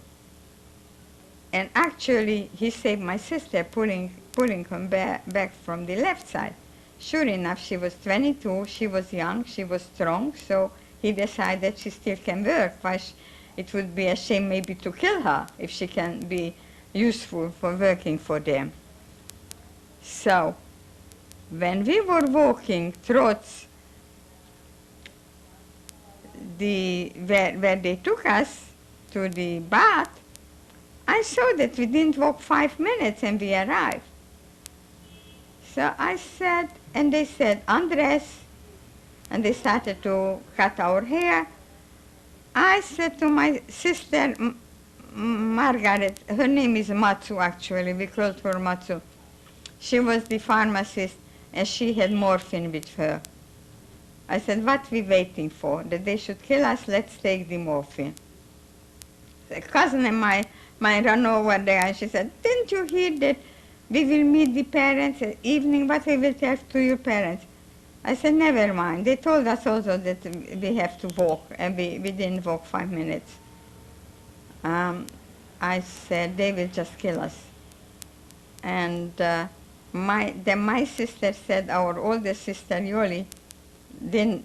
And actually, he saved my sister pulling him back from the left side. Sure enough, she was 22, she was young, she was strong, so he decided she still can work. It would be a shame maybe to kill her if she can be useful for working for them. So, when we were walking towards where they took us to the bath, I saw that we didn't walk 5 minutes and we arrived. So I said, and they said, undress, and they started to cut our hair. I said to my sister, Margaret, her name is Matsu actually, we called her Matsu. She was the pharmacist and she had morphine with her. I said, what we waiting for? That they should kill us, let's take the morphine. The cousin and my ran over there and she said, didn't you hear that we will meet the parents at evening, what we will tell to your parents? I said, never mind. They told us also that we have to walk, and we didn't walk 5 minutes. I said, they will just kill us. And then my sister said, our older sister, Yoli,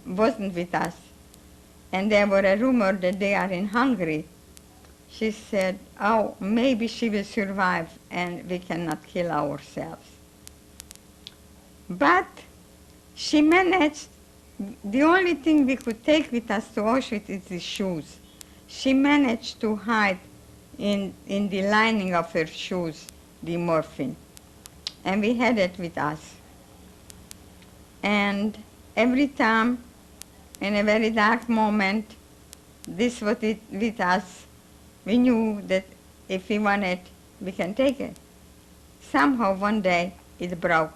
wasn't with us. And there were a rumor that they are in Hungary. She said, oh, maybe she will survive and we cannot kill ourselves. But she managed, the only thing we could take with us to Auschwitz is the shoes. She managed to hide in the lining of her shoes the morphine. And we had it with us. And every time, in a very dark moment, this was it with us. We knew that if we want it, we can take it. Somehow one day it broke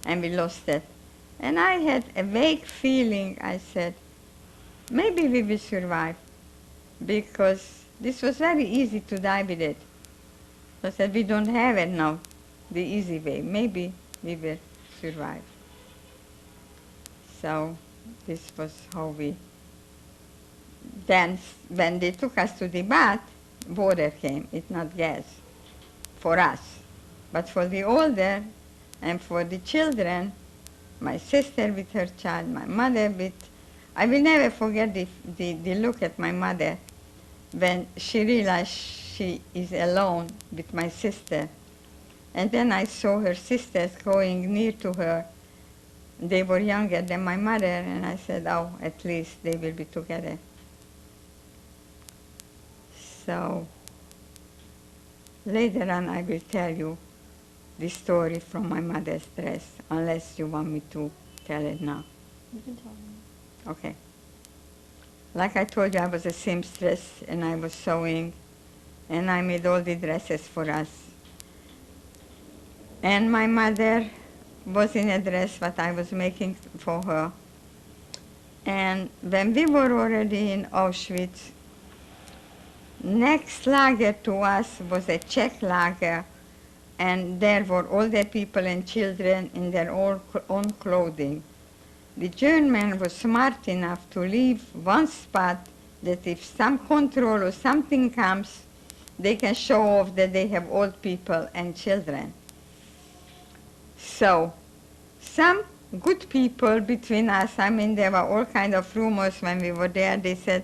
and we lost it. And I had a vague feeling, I said, maybe we will survive, because this was very easy to die with it. So I said, we don't have it now, the easy way. Maybe we will survive. So this was how we... Then, when they took us to the bath, water came, it's not gas, for us. But for the older and for the children, my sister with her child, my mother with... I will never forget the look at my mother when she realized she is alone with my sister. And then I saw her sisters going near to her. They were younger than my mother, and I said, oh, at least they will be together. So later on I will tell you the story from my mother's dress, unless you want me to tell it now. You can tell me. Okay. Like I told you, I was a seamstress and I was sewing, and I made all the dresses for us. And my mother was in a dress what I was making for her. And when we were already in Auschwitz, next lager to us was a Czech lager, and there were all the people and children in their own clothing. The German was smart enough to leave one spot that if some control or something comes, they can show off that they have old people and children. So, some good people between us, I mean, there were all kinds of rumors when we were there. They said,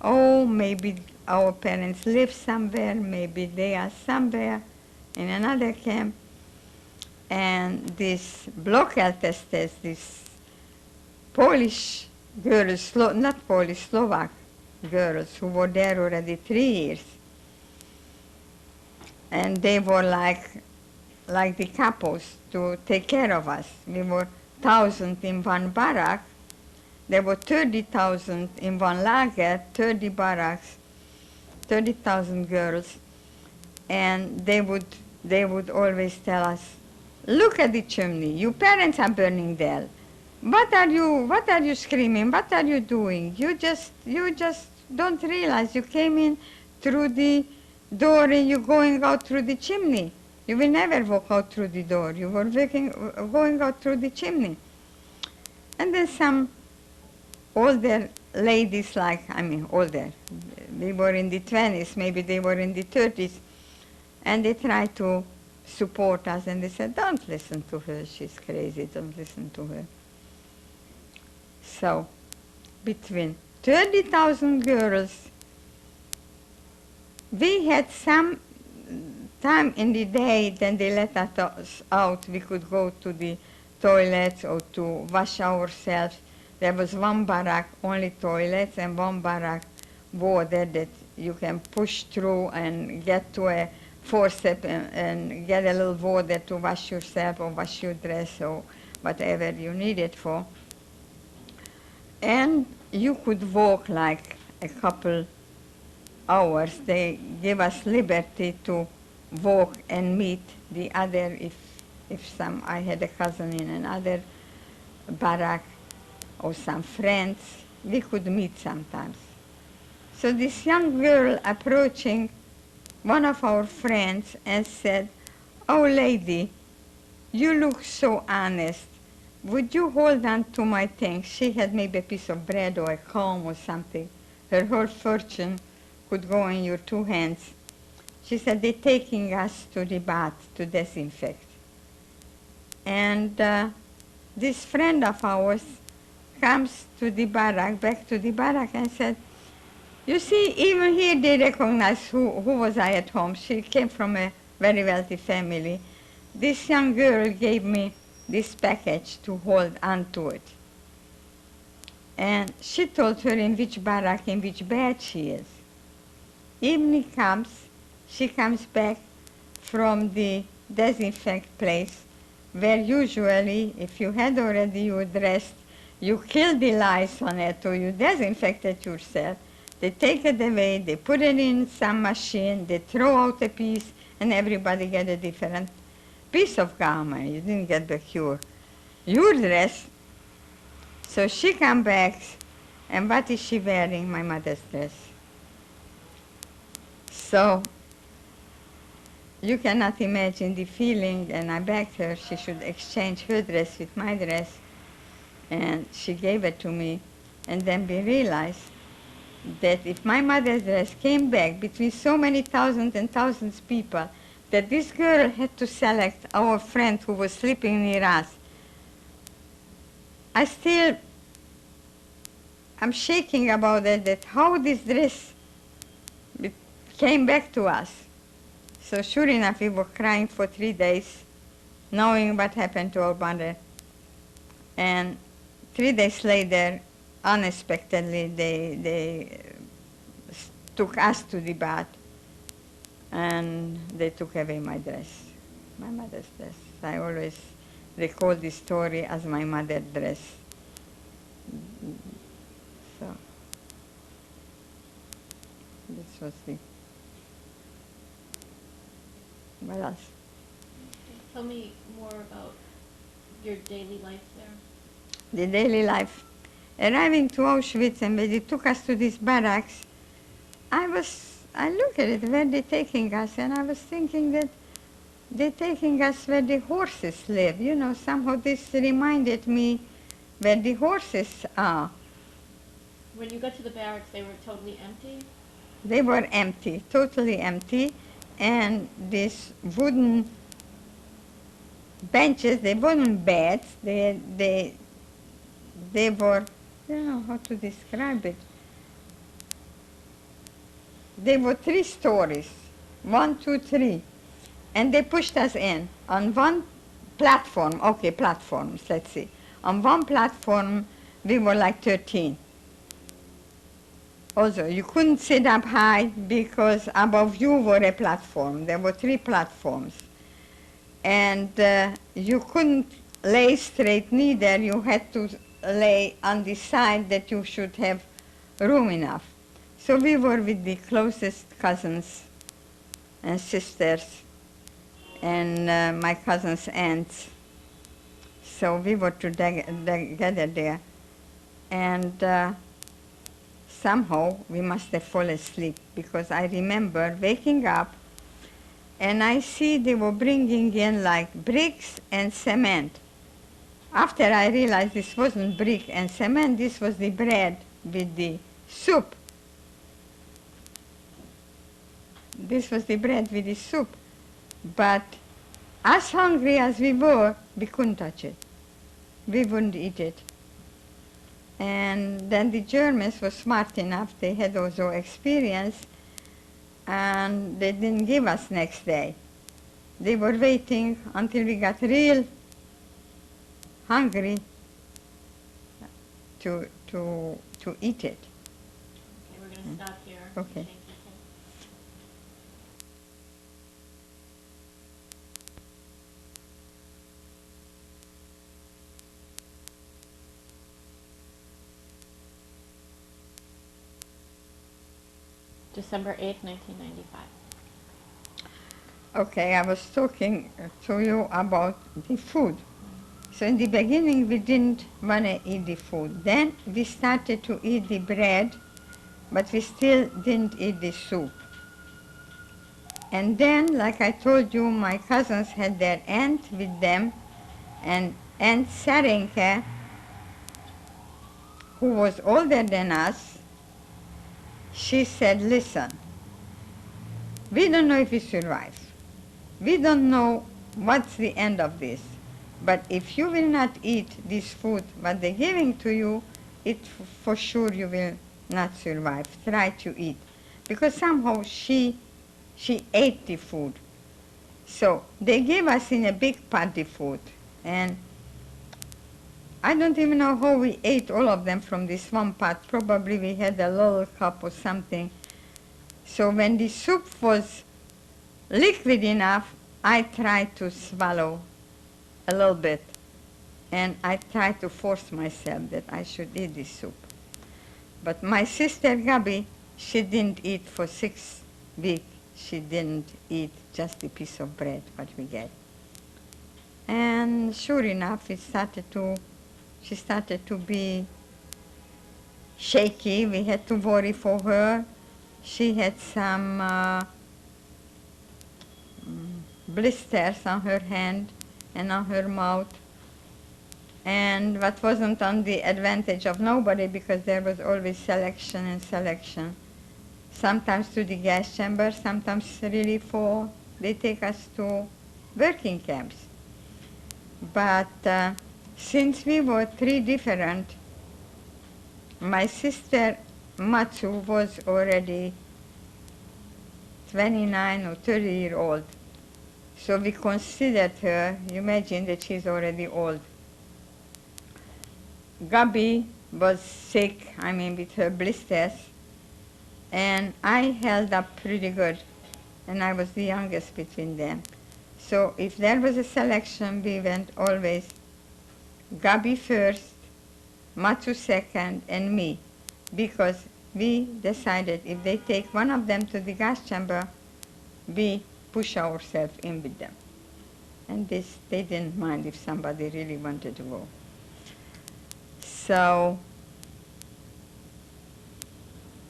oh, maybe our parents live somewhere, maybe they are somewhere in another camp. And these Blockeltestes, these Polish girls, not Polish, Slovak girls who were there already 3 years. And they were like the couples to take care of us. We were 1,000 in one barrack. There were 30,000 in one lager, 30 barracks, 30,000 girls. And they would always tell us, look at the chimney, your parents are burning there. What are you screaming? What are you doing? You just don't realize you came in through the door and you're going out through the chimney. You will never walk out through the door. You were going out through the chimney. And then some older ladies, like, I mean, older, they were in the 20s, maybe they were in the 30s, and they tried to support us, and they said, don't listen to her, she's crazy, don't listen to her. So, between 30,000 girls, we had some time in the day, then they let us out, we could go to the toilets or to wash ourselves. There was one barrack, only toilets, and one barrack water that you can push through and get to a forceps and get a little water to wash yourself or wash your dress or whatever you need it for. And you could walk like a couple hours. They give us liberty to walk and meet the other, if I had a cousin in another barrack or some friends, we could meet sometimes. So this young girl approaching one of our friends and said, "Oh lady, you look so honest. Would you hold on to my things?" She had maybe a piece of bread or a comb or something. Her whole fortune could go in your two hands. She said, "They're taking us to the bath to disinfect." And this friend of ours comes to the barrack, back to the barrack, and said, "You see, even here they recognize who was I at home." She came from a very wealthy family. This young girl gave me this package to hold on to it. And she told her in which barrack, in which bed she is. Evening comes, she comes back from the disinfect place, where usually, if you had already your dress, you kill the lice on it or you disinfect it yourself. They take it away, they put it in some machine, they throw out a piece, and everybody get a different piece of garment. You didn't get the cure. Your dress. So she comes back, and what is she wearing? My mother's dress. So you cannot imagine the feeling, and I begged her she should exchange her dress with my dress, and she gave it to me. And then we realized that if my mother's dress came back between so many thousands and thousands of people, that this girl had to select our friend who was sleeping near us. I'm shaking about it, that how this dress came back to us. So sure enough, we were crying for 3 days, knowing what happened to our mother. And 3 days later, unexpectedly, they took us to the bath, and they took away my dress, my mother's dress. I always recall this story as my mother's dress. So this was the. What else? Tell me more about your daily life there. The daily life. Arriving to Auschwitz, and when they took us to these barracks, I looked at it, where they're taking us, and I was thinking that they're taking us where the horses live. You know, somehow this reminded me where the horses are. When you got to the barracks, they were totally empty? They were empty, totally empty, and these wooden benches, they weren't beds, they were, I don't know how to describe it. They were 3 stories, 1, 2, 3, and they pushed us in on one platform, okay, platforms, let's see. On one platform, we were like 13. Also, you couldn't sit up high because above you were a platform. There were 3 platforms. And you couldn't lay straight neither. You had to lay on the side that you should have room enough. So we were with the closest cousins and sisters and my cousin's aunts. So we were together there. And somehow we must have fallen asleep, because I remember waking up and I see they were bringing in like bricks and cement. after I realized this wasn't brick and cement, this was the bread with the soup. This was the bread with the soup. But as hungry as we were, we couldn't touch it. We wouldn't eat it. And then the Germans were smart enough, they had also experience, and they didn't give us next day. They were waiting until we got real hungry to eat it. Okay, we're going to stop here. Okay. Thank you. December 8th, 1995. Okay, I was talking to you about the food. So in the beginning we didn't want to eat the food. Then we started to eat the bread, but we still didn't eat the soup. And then, like I told you, my cousins had their aunt with them, and Aunt Sarenka, who was older than us, she said, listen, we don't know if we survive. We don't know what's the end of this. But if you will not eat this food, what they're giving to you, for sure you will not survive. Try to eat. Because somehow she ate the food. So they gave us in a big pot the food. And I don't even know how we ate all of them from this one pot. Probably we had a little cup or something. So when the soup was liquid enough, I tried to swallow a little bit. And I tried to force myself that I should eat this soup. But my sister Gabi, she didn't eat for 6 weeks. She didn't eat just a piece of bread, what we get. And sure enough, she started to be shaky. We had to worry for her. She had some blisters on her hand and on her mouth. And what wasn't on the advantage of nobody, because there was always selection and selection. Sometimes to the gas chamber, sometimes really they take us to working camps. But since we were 3 different, my sister Matsu was already 29 or 30-year-old. So we considered her, you imagine that she's already old. Gabi was sick, with her blisters, and I held up pretty good, and I was the youngest between them. So if there was a selection, we went always Gabi first, Matsu second, and me, because we decided if they take one of them to the gas chamber, we push ourselves in with them. And they didn't mind if somebody really wanted to go. So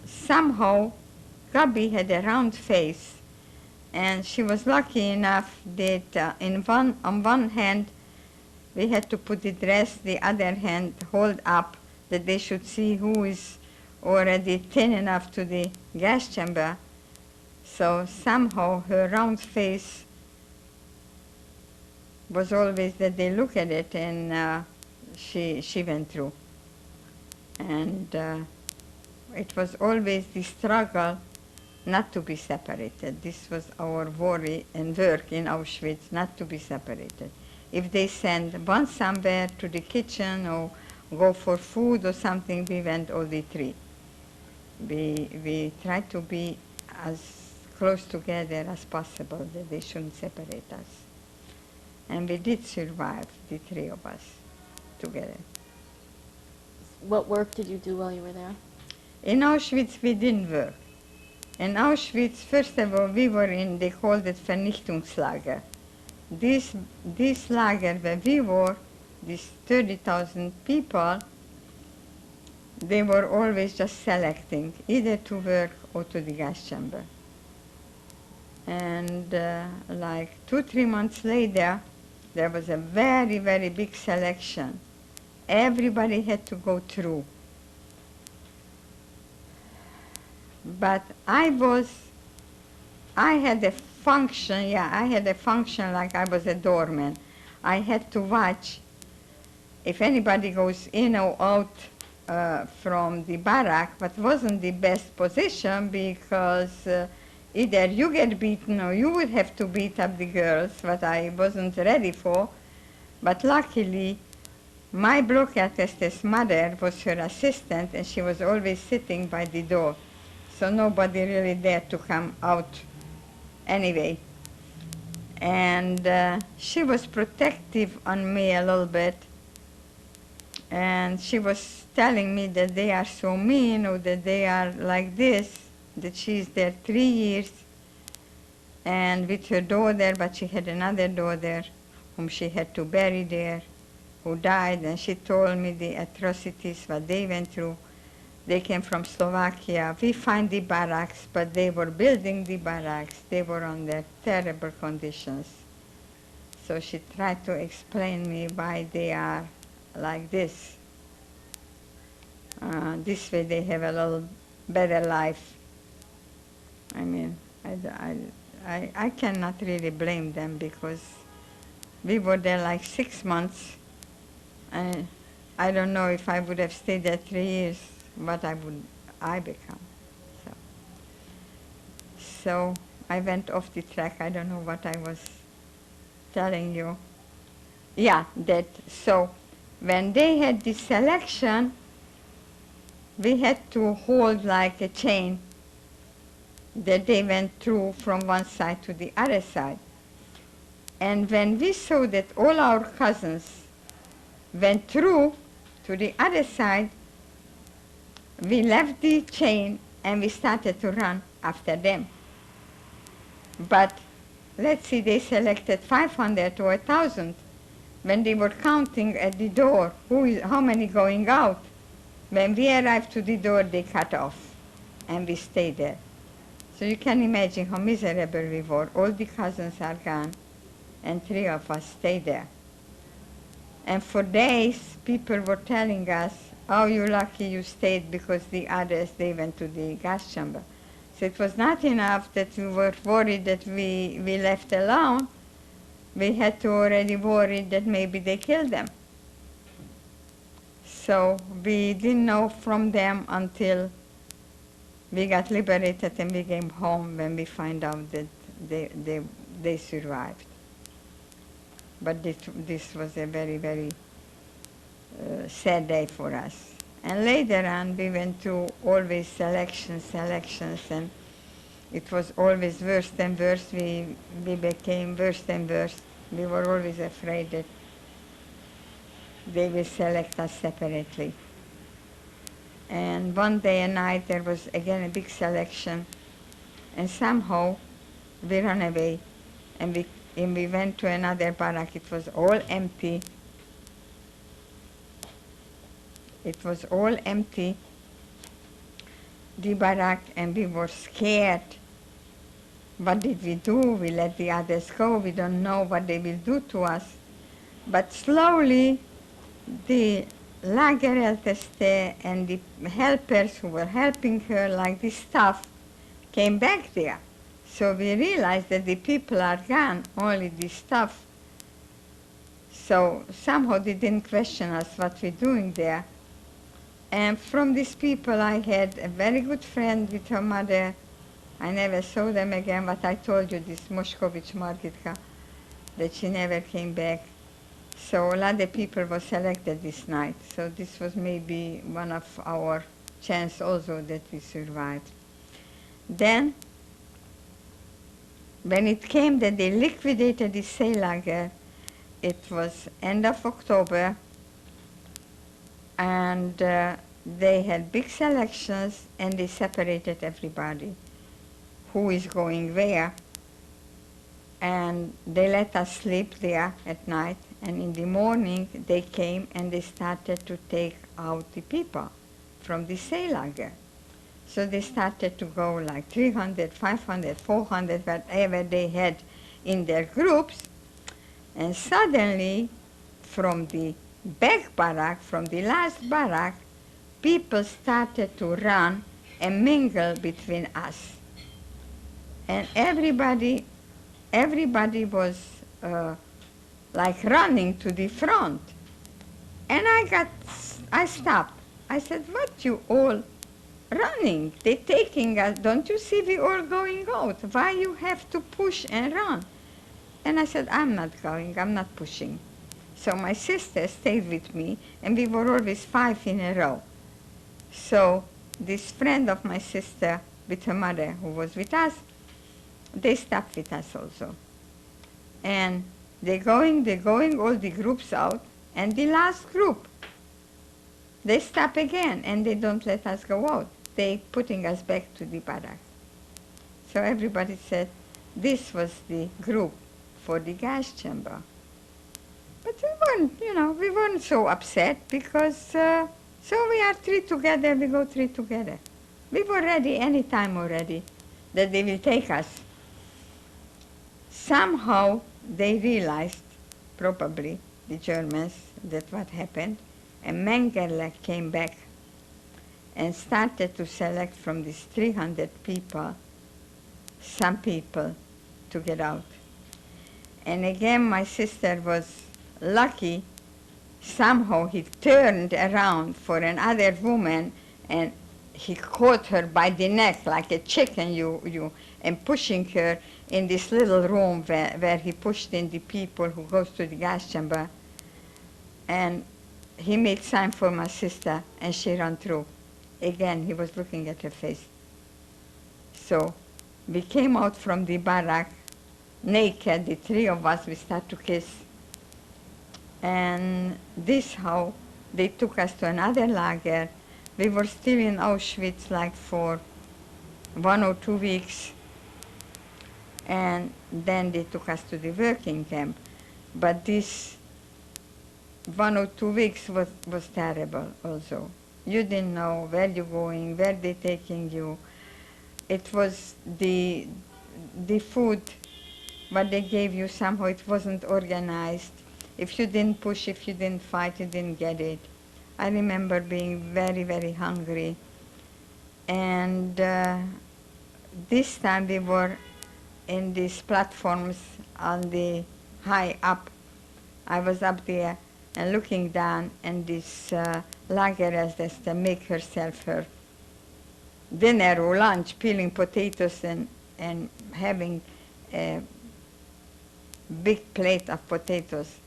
somehow Gabi had a round face, and she was lucky enough that on one hand we had to put the dress, the other hand hold up, that they should see who is already thin enough to the gas chamber. So somehow her round face was always that they look at it, and she went through. And it was always the struggle not to be separated. This was our worry and work in Auschwitz, not to be separated. If they send one somewhere to the kitchen or go for food or something, we went all the 3. We tried to be as close together as possible, that they shouldn't separate us. And we did survive, the 3 of us, together. What work did you do while you were there? In Auschwitz, we didn't work. In Auschwitz, first of all, we were they called it Vernichtungslager. This lager where we were, these 30,000 people, they were always just selecting, either to work or to the gas chamber. And like 2-3 months later, There was a very, very big selection. Everybody had to go through. But I had a function, I had a function like I was a doorman. I had to watch if anybody goes in or out from the barrack, but wasn't the best position because either you get beaten or you would have to beat up the girls, what I wasn't ready for. But luckily, my broadcaster's mother was her assistant, and she was always sitting by the door. So nobody really dared to come out anyway. And she was protective on me a little bit. And she was telling me that they are so mean or that they are like this, that she's there 3 years and with her daughter, but she had another daughter whom she had to bury there, who died, and she told me the atrocities what they went through. They came from Slovakia. We find the barracks, but they were building the barracks. They were under terrible conditions. So she tried to explain me why they are like this. This way they have a little better life. I mean, I cannot really blame them because we were there like 6 months. And I don't know if I would have stayed there 3 years, what would I become. So I went off the track. I don't know what I was telling you. Yeah, so when they had this selection, we had to hold like a chain that they went through from one side to the other side. And when we saw that all our cousins went through to the other side, we left the chain and we started to run after them. But let's see, they selected 500 or 1,000. When they were counting at the door, how many going out, when we arrived to the door, they cut off, and we stayed there. So you can imagine how miserable we were. All the cousins are gone, and 3 of us stayed there. And for days, people were telling us, oh, you're lucky you stayed because the others, they went to the gas chamber. So it was not enough that we were worried that we left alone. We had to already worry that maybe they killed them. So we didn't know from them until we got liberated and we came home when we find out that they survived. But this was a very, very sad day for us. And later on, we went through always selections, and it was always worse and worse. We became worse and worse. We were always afraid that they will select us separately. And one day and night, there was again a big selection, and somehow we ran away, and we went to another barrack. It was all empty. It was all empty, the barrack, and we were scared. What did we do? We let the others go. We don't know what they will do to us. But slowly, the Lagerälteste and the helpers who were helping her, like the staff, came back there. So we realized that the people are gone, only the staff. So somehow they didn't question us what we're doing there. And from these people, I had a very good friend with her mother. I never saw them again, but I told you, this Moshkovich Margitka, that she never came back. So a lot of people were selected this night. So this was maybe one of our chance also that we survived. Then, when it came that they liquidated the Seelager, it was end of October, and they had big selections, and they separated everybody who is going where. And they let us sleep there at night, and in the morning they came and they started to take out the people from the Seelager. So they started to go like 300, 500, 400, whatever they had in their groups. And suddenly, from the back barrack, from the last barrack, people started to run and mingle between us. And everybody was like running to the front. And I stopped. I said, what you all running? They're taking us. Don't you see we all going out? Why you have to push and run? And I said, I'm not going, I'm not pushing. So my sister stayed with me, and we were always 5 in a row. So this friend of my sister with her mother who was with us, they stopped with us also. And they're going, all the groups out, and the last group, they stop again, and they don't let us go out. They putting us back to the barrack. So everybody said this was the group for the gas chamber. But we weren't so upset because, so we are 3 together, we go 3 together. We were ready any time already that they will take us. Somehow they realized, probably the Germans, that what happened, and Mengele came back and started to select from these 300 people, some people to get out. And again, my sister was lucky. Somehow he turned around for another woman, and he caught her by the neck like a chicken, and pushing her in this little room where he pushed in the people who goes to the gas chamber. And he made sign for my sister, and she ran through. Again, he was looking at her face. So we came out from the barrack, naked, the 3 of us, we start to kiss. And this how they took us to another lager. We were still in Auschwitz like for 1 or 2 weeks. And then they took us to the working camp. But this 1 or 2 weeks was terrible also. You didn't know where you're going, where they're taking you. It was the food, what they gave you, somehow it wasn't organized. If you didn't push, if you didn't fight, you didn't get it. I remember being very, very hungry. And this time we were in these platforms on the high up. I was up there and looking down, and this lageress make herself her dinner or lunch, peeling potatoes and having a big plate of potatoes.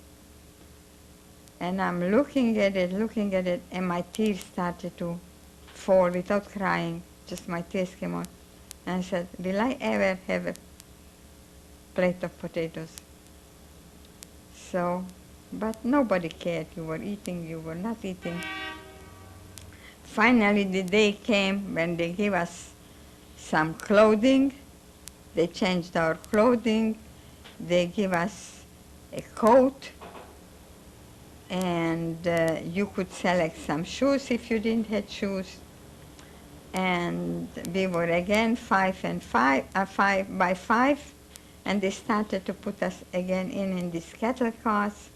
And I'm looking at it, and my tears started to fall without crying. Just my tears came out. And I said, will I ever have a plate of potatoes? So, but nobody cared. You were eating, you were not eating. Finally, the day came when they gave us some clothing. They changed our clothing. They gave us a coat. And you could select some shoes if you didn't have shoes. And we were again 5 by 5, and they started to put us again in these cattle cars.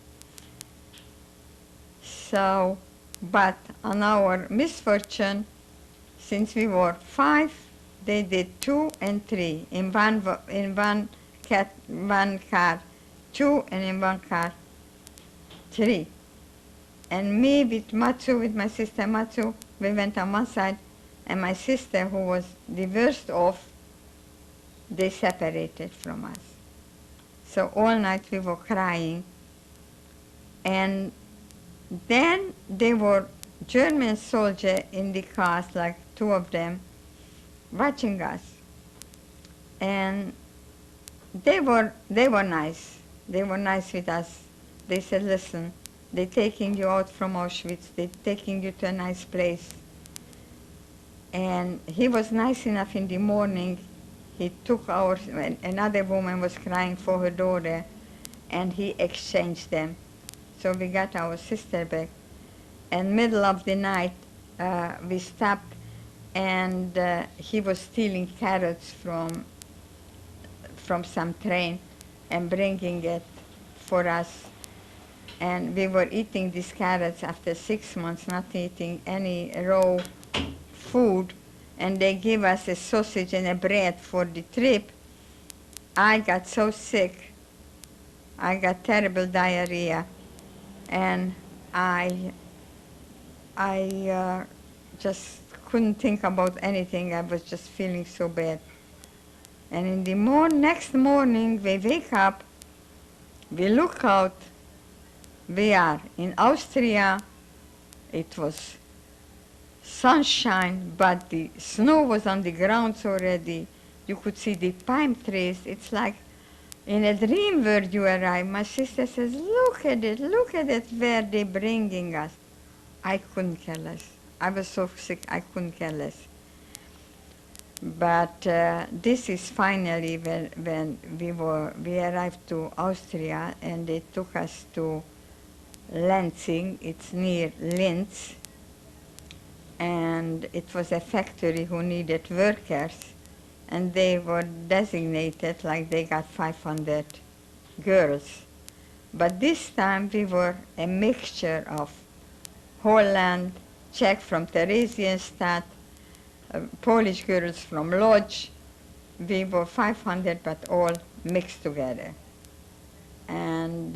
So, but on our misfortune, since we were 5, they did 2 and 3 in one car, 2, and in one car 3. And me with Matsu, with my sister Matsu, we went on one side, and my sister, who was the worst off, they separated from us. So all night we were crying. And then there were German soldiers in the cars, like 2 of them, watching us. And they were nice. They were nice with us. They said, listen, they're taking you out from Auschwitz. They're taking you to a nice place. And he was nice enough in the morning. He took another woman was crying for her daughter, and he exchanged them. So we got our sister back. And middle of the night, we stopped, and he was stealing carrots from some train and bringing it for us. And we were eating these carrots after 6 months, not eating any raw food. And they gave us a sausage and a bread for the trip. I got so sick. I got terrible diarrhea. And I just couldn't think about anything. I was just feeling so bad. And in the next morning, we wake up, we look out, we are in Austria. It was sunshine, but the snow was on the grounds already. You could see the palm trees. It's like in a dream where you arrive. My sister says, look at it, where they're bringing us. I couldn't care less. I was so sick, I couldn't care less. But this is finally when we arrived to Austria, and they took us to Lansing. It's near Linz, and it was a factory who needed workers, and they were designated like they got 500 girls. But this time we were a mixture of Holland, Czech from Theresienstadt, Polish girls from Lodz. We were 500, but all mixed together. And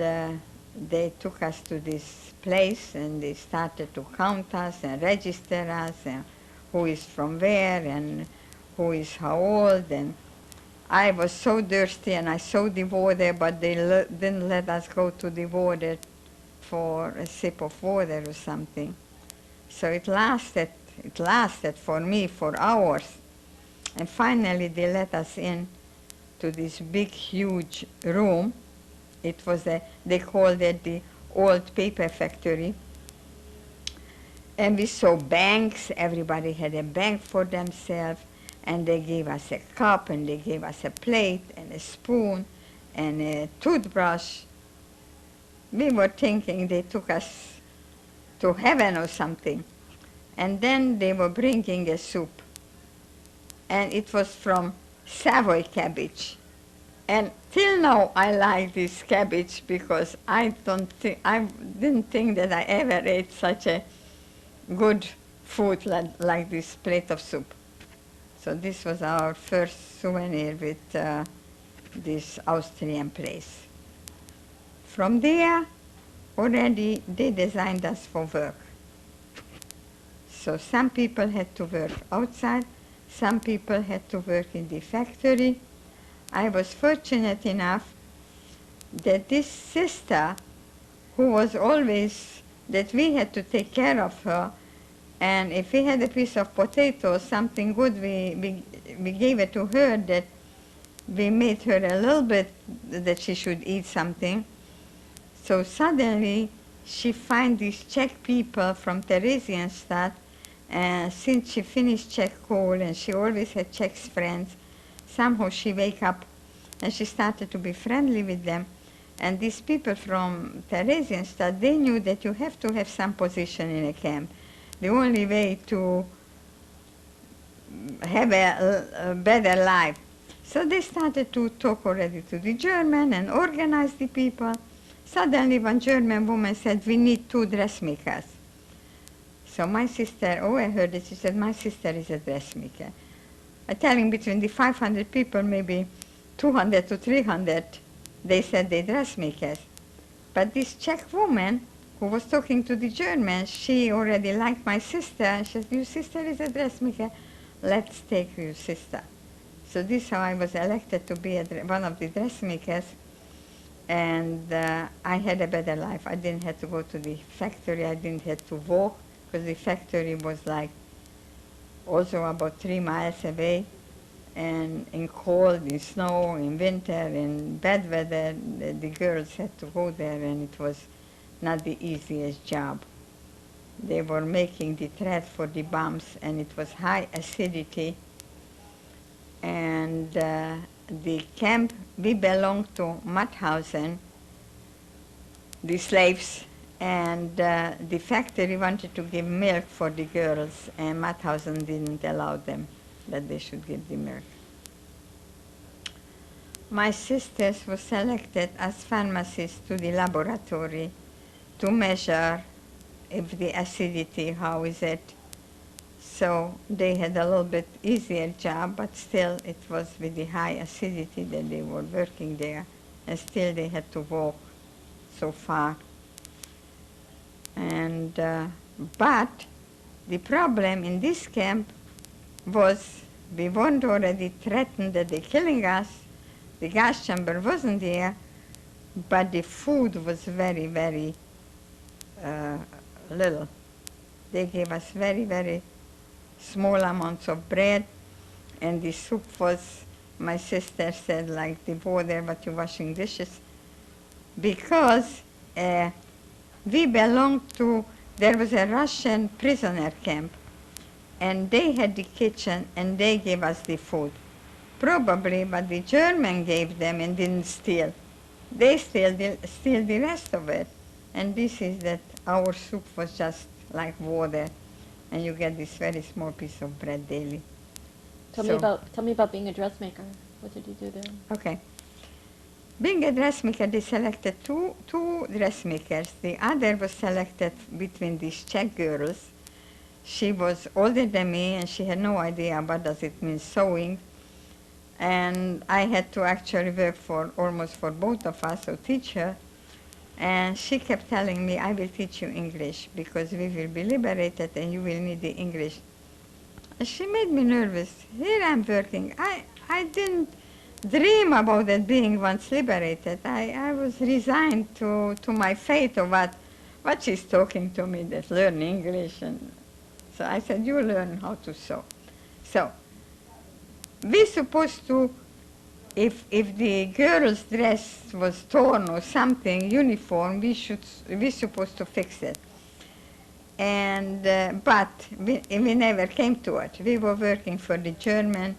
they took us to this place, and they started to count us and register us, and who is from where, and who is how old. And I was so thirsty, and I saw the water, but they didn't let us go to the water for a sip of water or something. So it lasted for me for hours. And finally they let us in to this big, huge room. It was they called it the old paper factory. And we saw banks. Everybody had a bank for themselves. And they gave us a cup, and they gave us a plate and a spoon and a toothbrush. We were thinking they took us to heaven or something. And then they were bringing a soup. And it was from Savoy cabbage. And till now I like this cabbage, because I didn't think that I ever ate such a good food like this plate of soup. So this was our first souvenir with this Austrian place. From there, already they designed us for work. So some people had to work outside, some people had to work in the factory. I was fortunate enough that this sister, who was always, that we had to take care of her, and if we had a piece of potato, something good, we gave it to her, that we made her a little bit that she should eat something. So suddenly she finds these Czech people from Theresienstadt, and since she finished Czech school and she always had Czech friends, somehow she wake up and she started to be friendly with them. And these people from Theresienstadt, they knew that you have to have some position in a camp. The only way to have a better life. So they started to talk already to the German and organize the people. Suddenly one German woman said, we need 2 dressmakers. So my sister, oh, I heard it, she said, my sister is a dressmaker. I tell him between the 500 people, maybe 200 to 300, they said they're dressmakers. But this Czech woman who was talking to the Germans, she already liked my sister. She said, your sister is a dressmaker, let's take your sister. So this is how I was elected to be one of the dressmakers. And I had a better life. I didn't have to go to the factory, I didn't have to walk, because the factory was like also about 3 miles away. And in cold, in snow, in winter, in bad weather, the girls had to go there, and it was not the easiest job. They were making the thread for the bombs, and it was high acidity. And the camp, we belonged to Mauthausen, the slaves, and the factory wanted to give milk for the girls, and Mauthausen didn't allow them that they should give the milk. my sisters were selected as pharmacists to the laboratory to measure if the acidity, how is it. So they had a little bit easier job, but still it was with the high acidity that they were working there, and still they had to walk so far. And but the problem in this camp was we weren't already threatened that they're killing us. The gas chamber wasn't there, but the food was very, very little. They gave us very, very small amounts of bread, and the soup was, my sister said, like the water what you're washing dishes, because we belonged to, there was a Russian prisoner camp, and they had the kitchen, and they gave us the food. Probably, but the German gave them and didn't steal. They steal the rest of it. And this is that our soup was just like water, and you get this very small piece of bread daily. Tell me about being a dressmaker. What did you do there? Okay. Being a dressmaker, they selected two dressmakers. The other was selected between these Czech girls. She was older than me, and she had no idea what does it mean sewing. And I had to actually work almost for both of us, so teach her. And she kept telling me, I will teach you English because we will be liberated and you will need the English. And she made me nervous. Here I'm working. I didn't dream about it being once liberated. I was resigned to my fate of what she's talking to me, that learn English. And so I said, you learn how to sew. So we're supposed to, if the girl's dress was torn or something, uniform, we're supposed to fix it. And but we never came to it. We were working for the German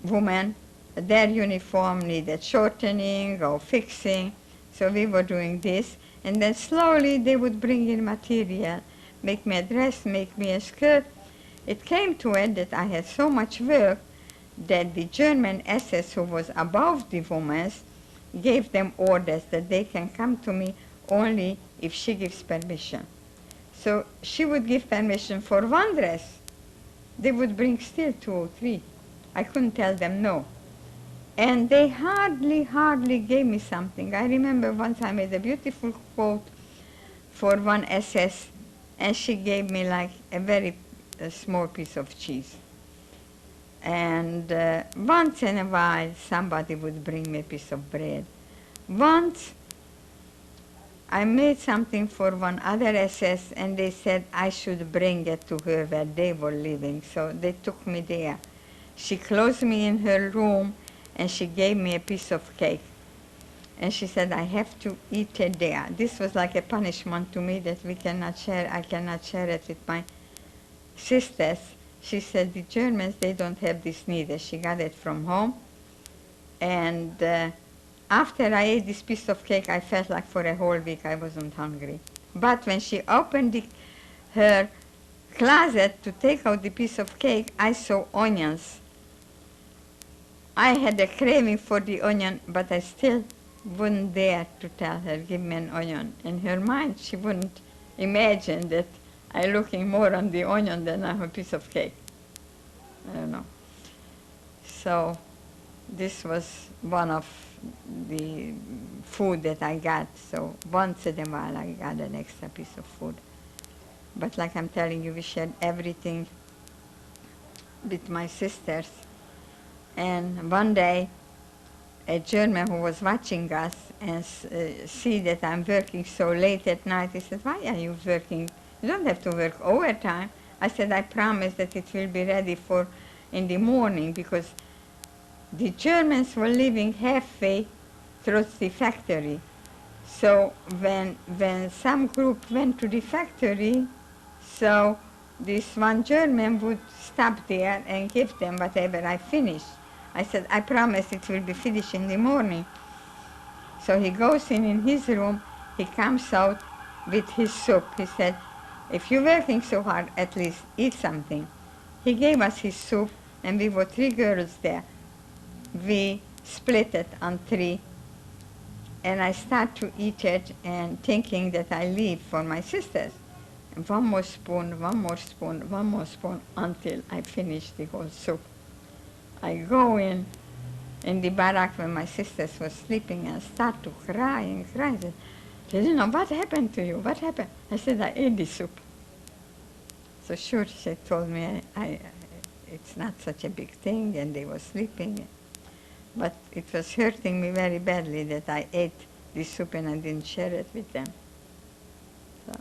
women. Their uniform needed shortening or fixing, so we were doing this. And then slowly they would bring in material, make me a dress, make me a skirt. It came to it that I had so much work that the German SS, who was above the women, gave them orders that they can come to me only if she gives permission. So she would give permission for one dress. They would bring still 2 or 3. I couldn't tell them no. And they hardly gave me something. I remember once I made a beautiful coat for one SS, and she gave me like a very small piece of cheese. And once in a while, somebody would bring me a piece of bread. Once, I made something for one other SS, and they said I should bring it to her where they were living, so they took me there. She closed me in her room, and she gave me a piece of cake. And she said, I have to eat it there. This was like a punishment to me that we cannot share. I cannot share it with my sisters. She said, the Germans, they don't have this neither. She got it from home. And after I ate this piece of cake, I felt like for a whole week I wasn't hungry. But when she opened her closet to take out the piece of cake, I saw onions. I had a craving for the onion, but I still wouldn't dare to tell her, give me an onion. In her mind, she wouldn't imagine that I'm looking more on the onion than on a piece of cake. I don't know. So this was one of the food that I got. So once in a while, I got an extra piece of food. But like I'm telling you, we shared everything with my sisters. And one day, a German who was watching us and see that I'm working so late at night, he said, why are you working? You don't have to work overtime. I said, I promise that it will be ready for in the morning, because the Germans were living halfway through the factory. So when some group went to the factory, so this one German would stop there and give them whatever I finished. I said, I promise it will be finished in the morning. So he goes in his room, he comes out with his soup. He said, if you're working so hard, at least eat something. He gave us his soup, and we were 3 girls there. We split it on three, and I start to eat it and thinking that I leave for my sisters. And one more spoon, one more spoon, one more spoon until I finish the whole soup. I go in the barrack when my sisters were sleeping and start to cry and cry. I said, Regina, what happened to you? What happened? I said, I ate the soup. So sure, she told me it's not such a big thing, and they were sleeping. But it was hurting me very badly that I ate the soup and I didn't share it with them. So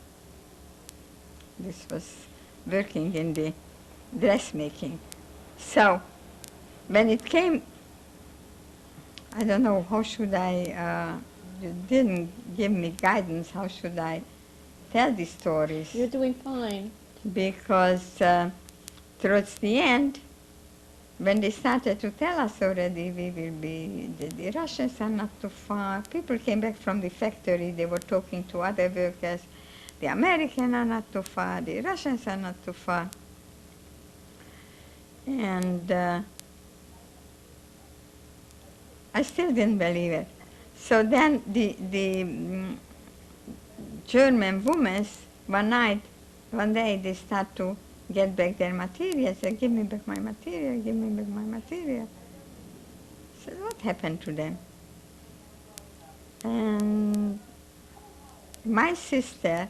this was working in the dressmaking. So when it came, I don't know, how should I, you didn't give me guidance, how should I tell the stories? You're doing fine. Because towards the end, when they started to tell us already we will be, the Russians are not too far, people came back from the factory, they were talking to other workers, the Americans are not too far, the Russians are not too far. And I still didn't believe it. So then the German women, one day they start to get back their material. Said, give me back my material, give me back my material. I said, what happened to them? And my sister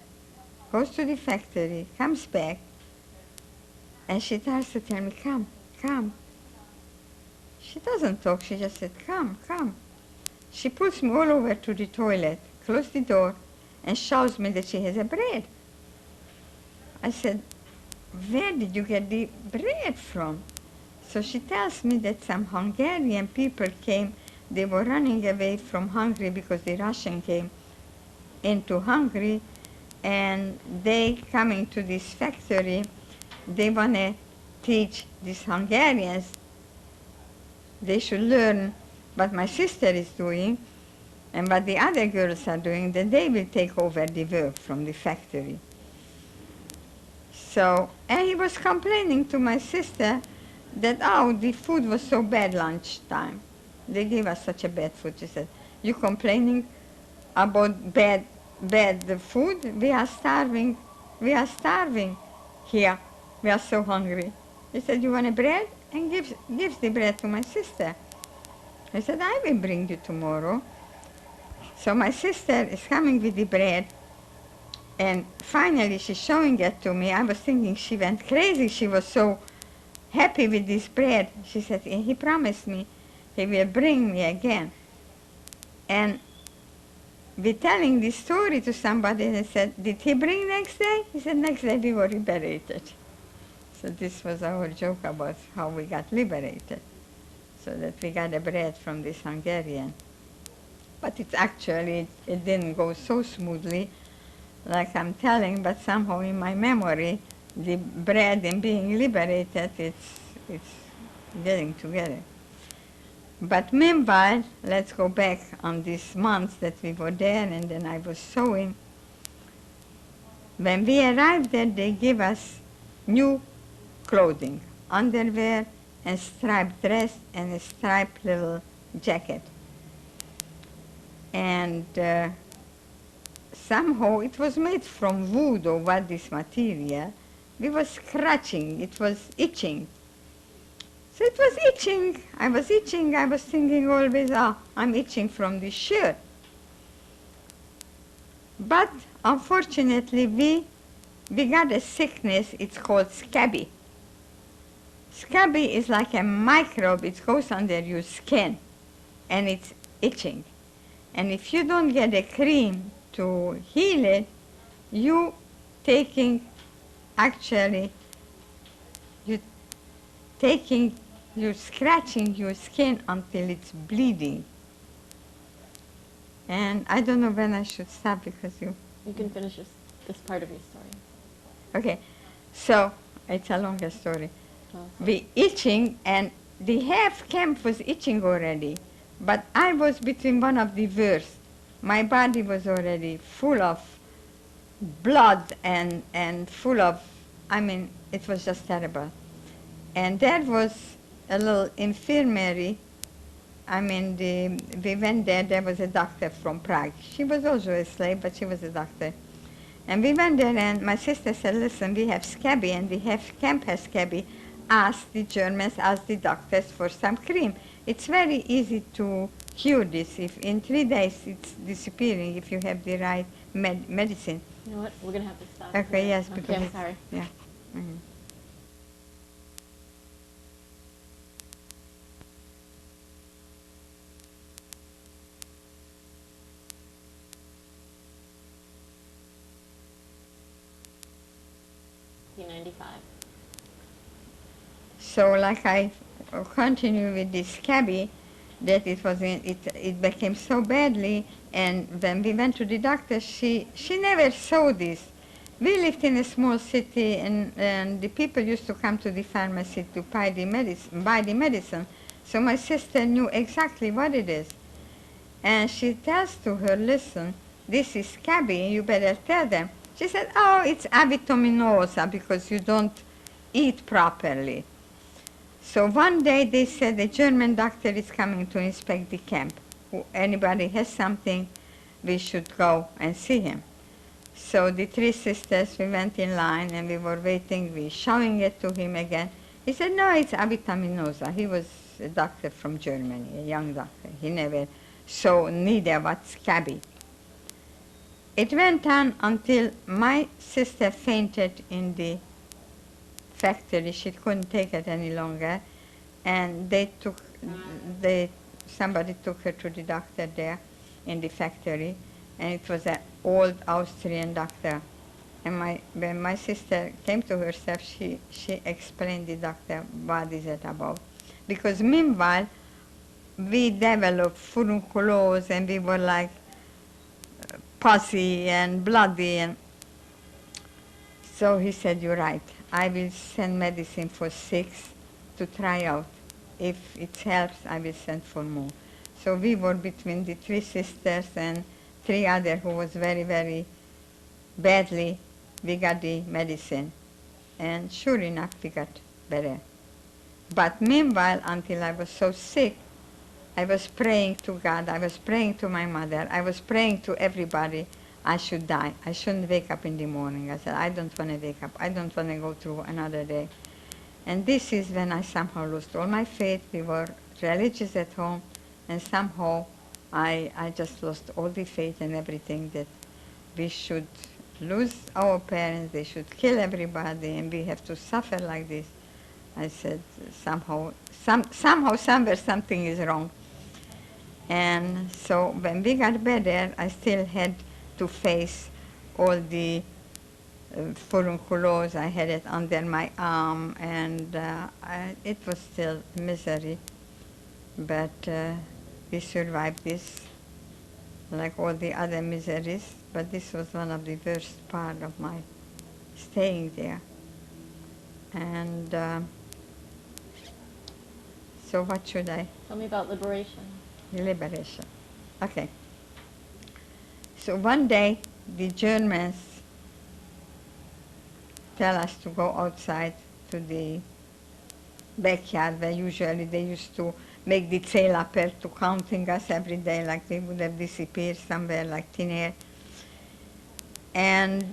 goes to the factory, comes back, and she tries to tell me, come, come. She doesn't talk, she just said, come, come. She pulls me all over to the toilet, closes the door, and shows me that she has a bread. I said, where did you get the bread from? So she tells me that some Hungarian people came, they were running away from Hungary because the Russian came into Hungary, and they coming to this factory, they want to teach these Hungarians, they should learn what my sister is doing and what the other girls are doing, that they will take over the work from the factory. So, and he was complaining to my sister that, oh, the food was so bad lunchtime. They gave us such a bad food. She said, you complaining about bad food? We are starving here. We are so hungry. He said, you want a bread? And gives the bread to my sister. I said, I will bring you tomorrow. So my sister is coming with the bread, and finally she's showing it to me. I was thinking she went crazy. She was so happy with this bread. She said, he promised me he will bring me again. And we're telling this story to somebody, and I said, did he bring next day? He said, next day we were liberated. So this was our joke about how we got liberated, so that we got the bread from this Hungarian. But it actually, it didn't go so smoothly like I'm telling, but somehow in my memory, the bread and being liberated, it's getting together. But meanwhile, let's go back on these months that we were there, and then I was sewing. When we arrived there, they give us new clothing, underwear and striped dress and a striped little jacket. And somehow it was made from wood or what, this material. We were scratching, it was itching. So it was itching, I was thinking always, I'm itching from this shirt. But unfortunately we got a sickness, it's called scabby. Scabby is like a microbe, it goes under your skin and it's itching. And if you don't get a cream to heal it, you're scratching your skin until it's bleeding. And I don't know when I should stop because you can finish this part of your story. Okay, so it's a longer story. Oh, We itching, and the half camp was itching already, but I was between one of the worst. My body was already full of blood and full of, I mean, it was just terrible. And there was a little infirmary I mean, we went there was a doctor from Prague. She was also a slave, but she was a doctor. And we went there, and my sister said, listen, we have scabies, and we have camp has scabies. Ask the Germans, ask the doctors for some cream. It's very easy to cure this. If in 3 days it's disappearing, if you have the right medicine. You know what? We're going to have to stop. Okay, here. yes, because Okay, I'm it's, sorry. yeah. Mhm. $95. So like I continue with this scabby, that it became so badly, and when we went to the doctor, she never saw this. We lived in a small city, and the people used to come to the pharmacy to buy the medicine. So my sister knew exactly what it is. And she tells to her, listen, this is scabby, you better tell them. She said, oh, it's avitaminosa because you don't eat properly. So one day they said a German doctor is coming to inspect the camp. Anybody has something, we should go and see him. So the 3 sisters, we went in line and we were waiting, we showing it to him again. He said, no, it's avitaminosa. He was a doctor from Germany, a young doctor. He never saw neither what scabby. It went on until my sister fainted in the factory. She couldn't take it any longer, and somebody took her to the doctor there in the factory, and it was an old Austrian doctor. And when my sister came to herself, she explained to the doctor what is it about. Because meanwhile, we developed furunculose, and we were like pussy and bloody. And so he said, you're right. I will send medicine for 6 to try out. If it helps, I will send for more. So we were between the 3 sisters and 3 others who was very, very badly. We got the medicine. And sure enough, we got better. But meanwhile, until I was so sick, I was praying to God, I was praying to my mother, I was praying to everybody I should die. I shouldn't wake up in the morning. I said, I don't want to wake up. I don't want to go through another day. And this is when I somehow lost all my faith. We were religious at home, and somehow I just lost all the faith and everything, that we should lose our parents, they should kill everybody, and we have to suffer like this. I said, somehow, somewhere, something is wrong. And so when we got better, I still had to face all the furunculose. I had it under my arm, and it was still misery. But we survived this, like all the other miseries. But this was one of the worst part of my staying there. And so what should I? Tell me about liberation. Liberation. Okay. So one day the Germans tell us to go outside to the backyard where usually they used to make the Zählappell to counting us every day, like we would have disappeared somewhere like thin air. And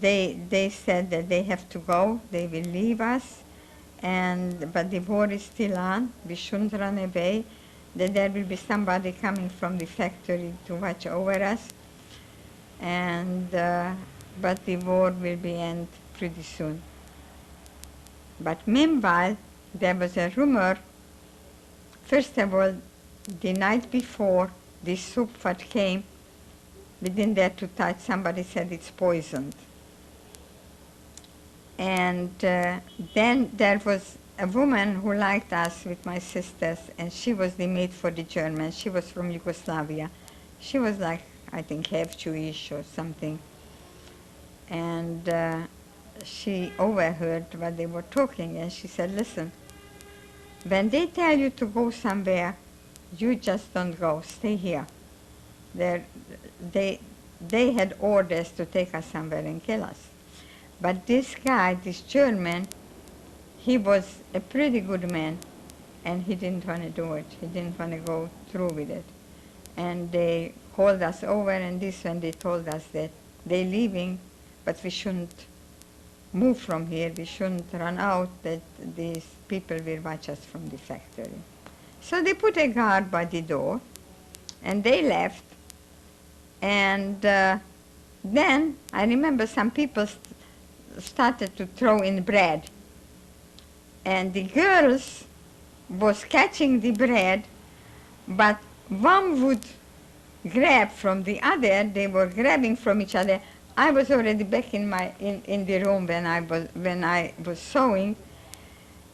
they said that they have to go, they will leave us, but the war is still on, we shouldn't run away, that there will be somebody coming from the factory to watch over us, and but the war will be end pretty soon. But meanwhile, there was a rumor, first of all, the night before, the soup what came, we didn't dare to touch, somebody said it's poisoned. And then there was a woman who liked us with my sisters, and she was the maid for the Germans. She was from Yugoslavia. She was like, I think, half Jewish or something. And she overheard what they were talking, and she said, listen, when they tell you to go somewhere, you just don't go, stay here. They had orders to take us somewhere and kill us. But this guy, this German, he was a pretty good man, and he didn't want to do it. He didn't want to go through with it. And they called us over, and this when they told us that they're leaving, but we shouldn't move from here. We shouldn't run out, that these people will watch us from the factory. So they put a guard by the door, and they left. And then I remember some people started to throw in bread. And the girls was catching the bread, but one would grab from the other. They were grabbing from each other. I was already back in the room when I was sewing,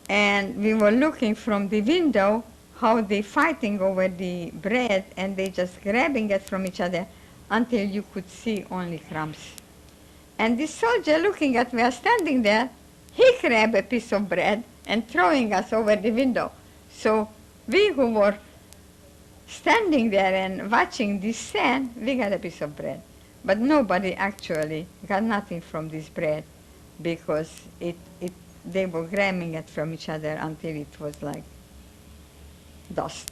and we were looking from the window how they fighting over the bread, and they just grabbing it from each other until you could see only crumbs. And the soldier looking at me, standing there, he grabbed a piece of bread and throwing us over the window. So we who were standing there and watching this scene, we got a piece of bread. But nobody actually got nothing from this bread, because they were grabbing it from each other until it was like dust.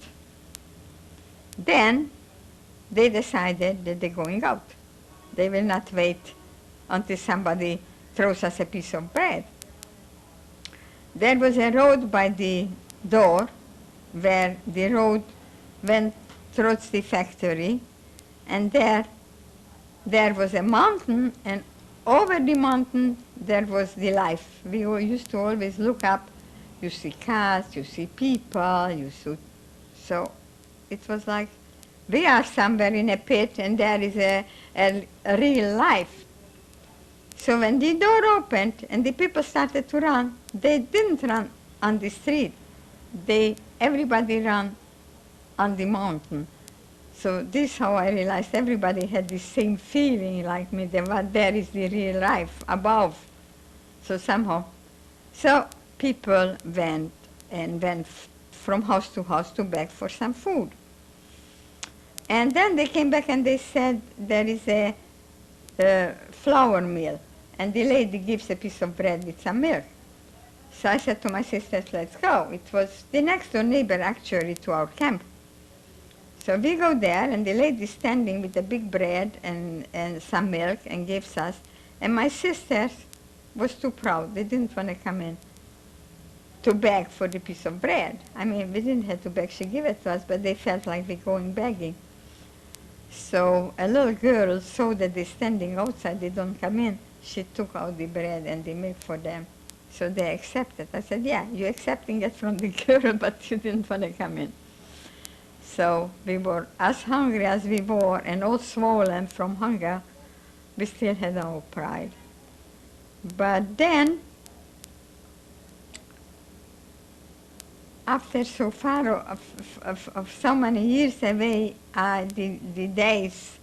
Then they decided that they're going out. They will not wait until somebody throws us a piece of bread. There was a road by the door where the road went towards the factory, and there was a mountain, and over the mountain there was the life. We used to always look up. You see cars, you see people, so it was like we are somewhere in a pit, and there is a real life. So when the door opened and the people started to run, they didn't run on the street. Everybody ran on the mountain. So this is how I realized everybody had the same feeling like me, that there is the real life above. So people went from house to beg for some food. And then they came back and they said there is a flour mill, and the lady gives a piece of bread with some milk. So I said to my sisters, let's go. It was the next door neighbor actually to our camp. So we go there, and the lady standing with the big bread and some milk and gives us. And my sisters was too proud. They didn't want to come in to beg for the piece of bread. I mean, we didn't have to beg. She gave it to us, but they felt like we're going begging. So a little girl saw that they're standing outside, they don't come in. She took out the bread and the milk for them. So they accepted. I said, yeah, you're accepting it from the girl, but you didn't want to come in. So we were as hungry as we were, and all swollen from hunger. We still had our pride. But then, after so far of so many years away, the days,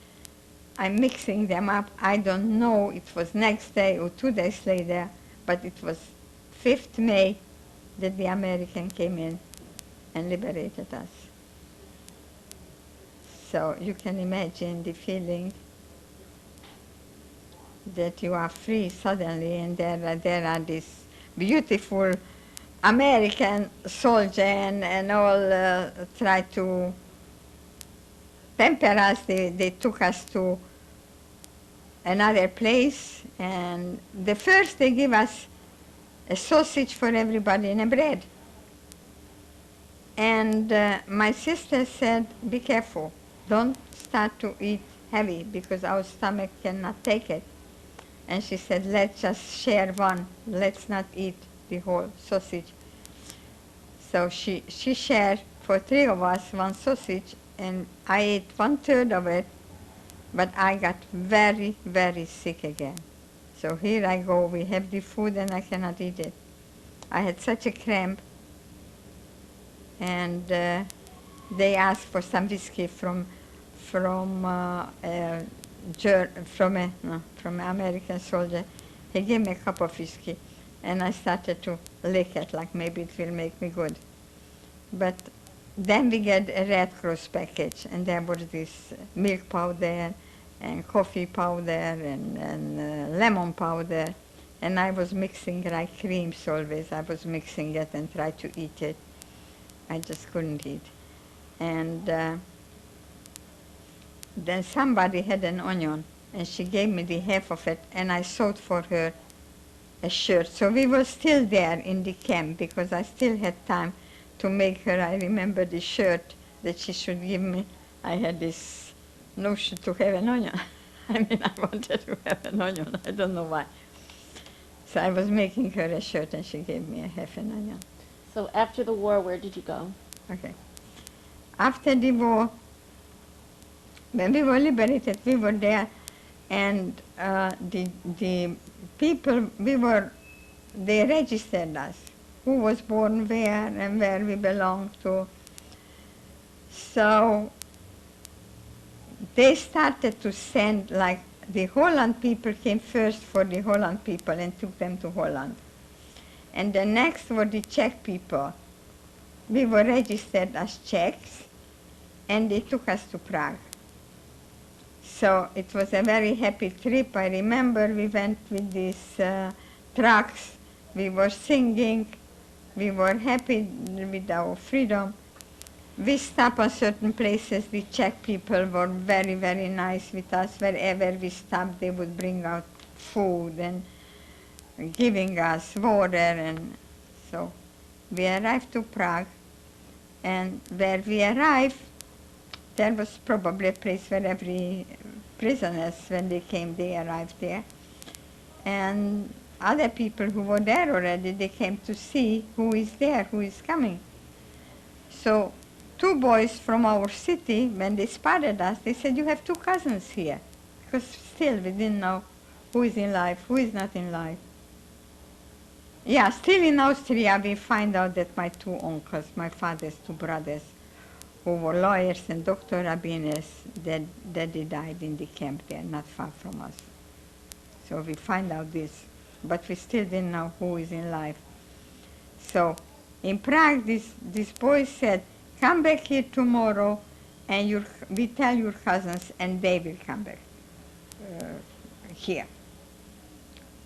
I'm mixing them up. I don't know, it was next day or 2 days later, but it was 5th May that the American came in and liberated us. So you can imagine the feeling that you are free suddenly, and there are these beautiful American soldiers and all try to pamper us. They took us to another place, and the first they give us a sausage for everybody and a bread. And my sister said, be careful, don't start to eat heavy because our stomach cannot take it. And she said, let's just share one, let's not eat the whole sausage. So she shared for 3 of us one sausage, and I ate 1/3 of it, but I got very, very sick again. So here I go, we have the food and I cannot eat it. I had such a cramp, and they asked for some whiskey from an American soldier. He gave me a cup of whiskey, and I started to lick it like maybe it will make me good. But then we get a Red Cross package, and there was this milk powder and coffee powder and lemon powder, and I was mixing like creams always. I was mixing it and tried to eat it. I just couldn't eat. And then somebody had an onion, and she gave me the half of it, and I sewed for her a shirt. So we were still there in the camp because I still had time to make her, I remember, the shirt that she should give me. I had this notion to have an onion. I mean, I wanted to have an onion. I don't know why. So I was making her a shirt, and she gave me a half an onion. So after the war, where did you go? Okay. After the war, when we were liberated, we were there, and the people, they registered us, who was born where and where we belonged to. So they started to send, like, the Holland people came first for the Holland people and took them to Holland. And the next were the Czech people. We were registered as Czechs, and they took us to Prague. So it was a very happy trip. I remember we went with these trucks. We were singing. We were happy with our freedom. We stopped at certain places. The Czech people were very, very nice with us. Wherever we stopped, they would bring out food and giving us water. And so we arrived to Prague. And where we arrived, there was probably a place where every prisoners, when they came, they arrived there. And other people who were there already, they came to see who is there, who is coming. So 2 boys from our city, when they spotted us, they said, "You have 2 cousins here." Because still we didn't know who is in life, who is not in life. Yeah, still in Austria we find out that my 2 uncles, my father's 2 brothers, who were lawyers and doctor rabbiners, that they died in the camp there, not far from us. So we find out this, but we still didn't know who is in life. So in Prague, this boy said, "Come back here tomorrow, and we tell your cousins, and they will come back here."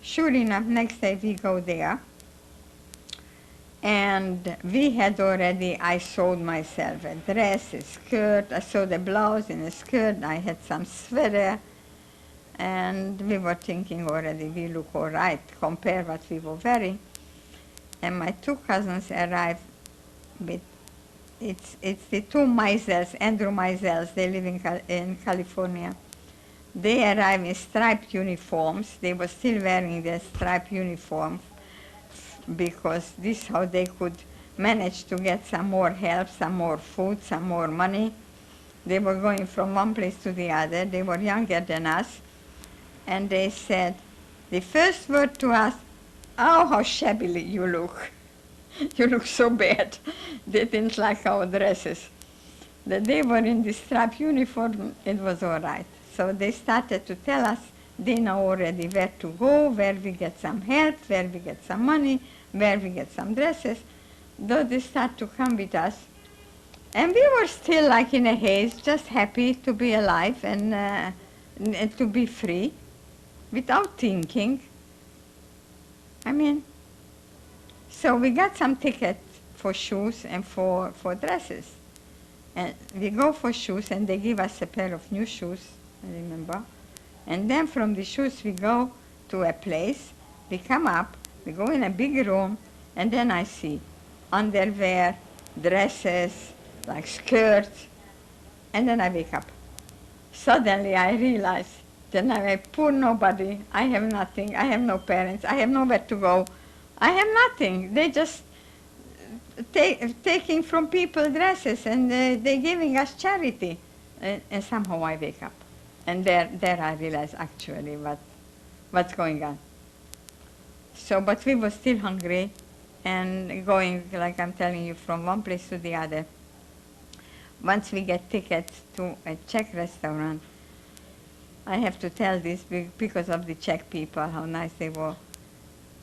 Sure enough, next day we go there, and we had already, I sewed myself a dress, a skirt, I sewed a blouse and a skirt, I had some sweater, and we were thinking already we look all right, compare what we were wearing. And my 2 cousins arrived with, it's the 2 Meisels, Andrew Meisels, they live in California. They arrived in striped uniforms. They were still wearing their striped uniforms because this is how they could manage to get some more help, some more food, some more money. They were going from one place to the other. They were younger than us. And they said, the first word to us, "Oh, how shabbily you look. You look so bad." They didn't like our dresses. That they were in the striped uniform, it was all right. So they started to tell us they know already where to go, where we get some help, where we get some money, where we get some dresses. Though they start to come with us. And we were still like in a haze, just happy to be alive and to be free, without thinking. I mean, so we got some tickets for shoes and for dresses. And we go for shoes, and they give us a pair of new shoes, I remember. And then from the shoes we go to a place, we come up, we go in a big room, and then I see underwear, dresses, like skirts, and then I wake up. Suddenly I realize that I'm a poor nobody, I have nothing, I have no parents, I have nowhere to go, I have nothing. They just taking from people dresses, and they're giving us charity. And somehow I wake up. And there I realize actually what's going on. So, but we were still hungry and going, like I'm telling you, from one place to the other. Once we get tickets to a Czech restaurant, I have to tell this because of the Czech people, how nice they were.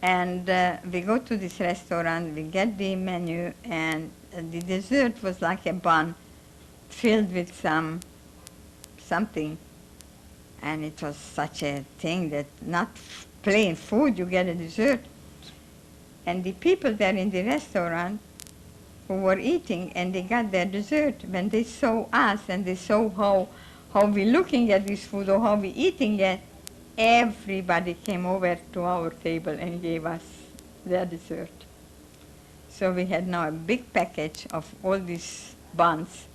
And we go to this restaurant, we get the menu, and the dessert was like a bun filled with something. And it was such a thing that not plain food, you get a dessert. And the people there in the restaurant, who were eating, and they got their dessert. When they saw us and they saw how we looking at this food or how we eating it, everybody came over to our table and gave us their dessert. So we had now a big package of all these buns.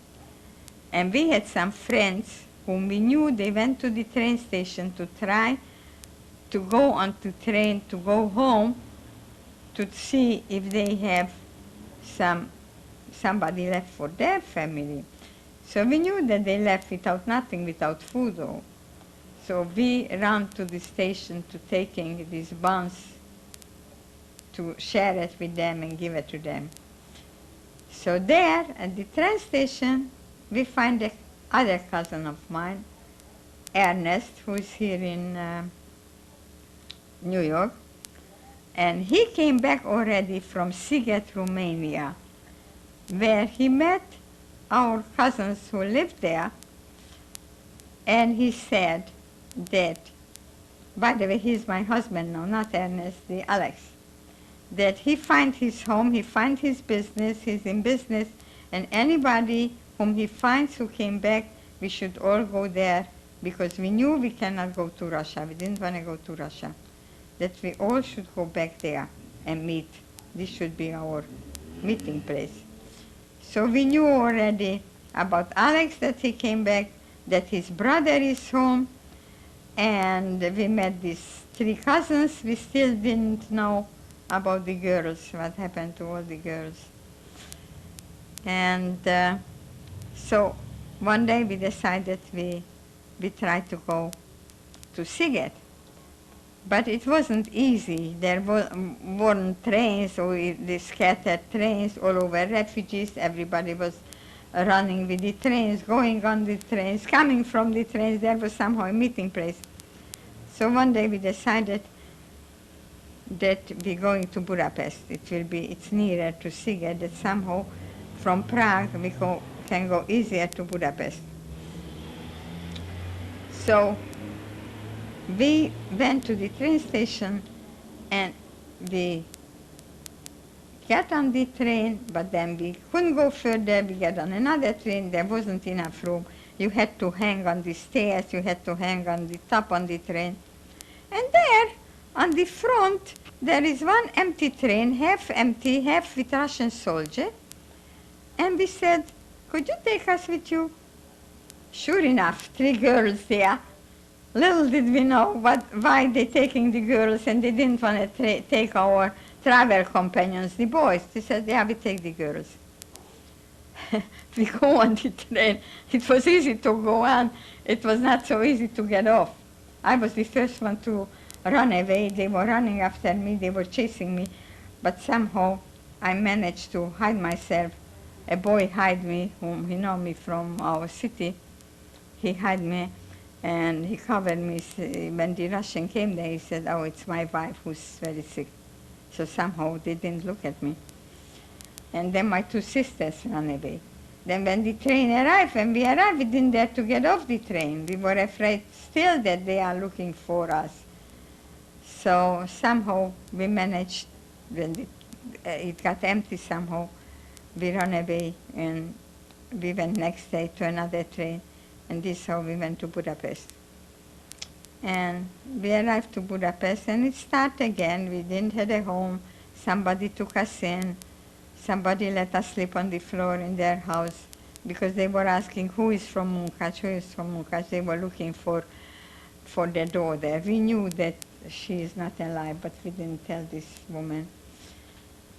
And we had some friends whom we knew they went to the train station to try to go on the train to go home to see if they have somebody left for their family. So we knew that they left without nothing, without food though. So we ran to the station to taking these buns to share it with them and give it to them. So there at the train station we find the other cousin of mine, Ernest, who is here in New York. And he came back already from Sziget, Romania, where he met our cousins who lived there. And he said that, by the way, he's my husband now, not Ernest, the Alex, that he find his home, he find his business, he's in business, and anybody whom he finds who came back, we should all go there, because we knew we cannot go to Russia. We didn't want to go to Russia. That we all should go back there and meet. This should be our meeting place. So we knew already about Alex, that he came back, that his brother is home, and we met these 3 cousins. We still didn't know about the girls, what happened to all the girls. And so one day we decided we tried to go to Sziget. But it wasn't easy. There weren't trains, or the scattered trains all over refugees. Everybody was running with the trains, going on the trains, coming from the trains. There was somehow a meeting place. So one day we decided that we're going to Budapest. It's nearer to Sziget, that somehow from Prague we can go easier to Budapest. So we went to the train station and we got on the train, but then we couldn't go further. We got on another train. There wasn't enough room. You had to hang on the stairs. You had to hang on the top on the train. And there, on the front, there is one empty train, half empty, half with Russian soldier. And we said, could you take us with you? Sure enough, 3 girls there. Little did we know why they're taking the girls, and they didn't want to take our travel companions, the boys. They said, yeah, we take the girls. We go on the train. It was easy to go on. It was not so easy to get off. I was the first one to run away. They were running after me. They were chasing me. But somehow I managed to hide myself. A boy hid me, whom he knew me from our city. He hid me. And he covered me. When the Russian came there, he said, oh, it's my wife who's very sick. So somehow they didn't look at me. And then my 2 sisters ran away. Then when the train arrived, when we arrived, we didn't dare to get off the train. We were afraid still that they are looking for us. So somehow we managed, when it got empty somehow, we ran away, and we went next day to another train. And this is how we went to Budapest. And we arrived to Budapest, and it started again. We didn't have a home. Somebody took us in. Somebody let us sleep on the floor in their house, because they were asking who is from Munkacs, who is from Munkacs. They were looking for their daughter. We knew that she is not alive, but we didn't tell this woman.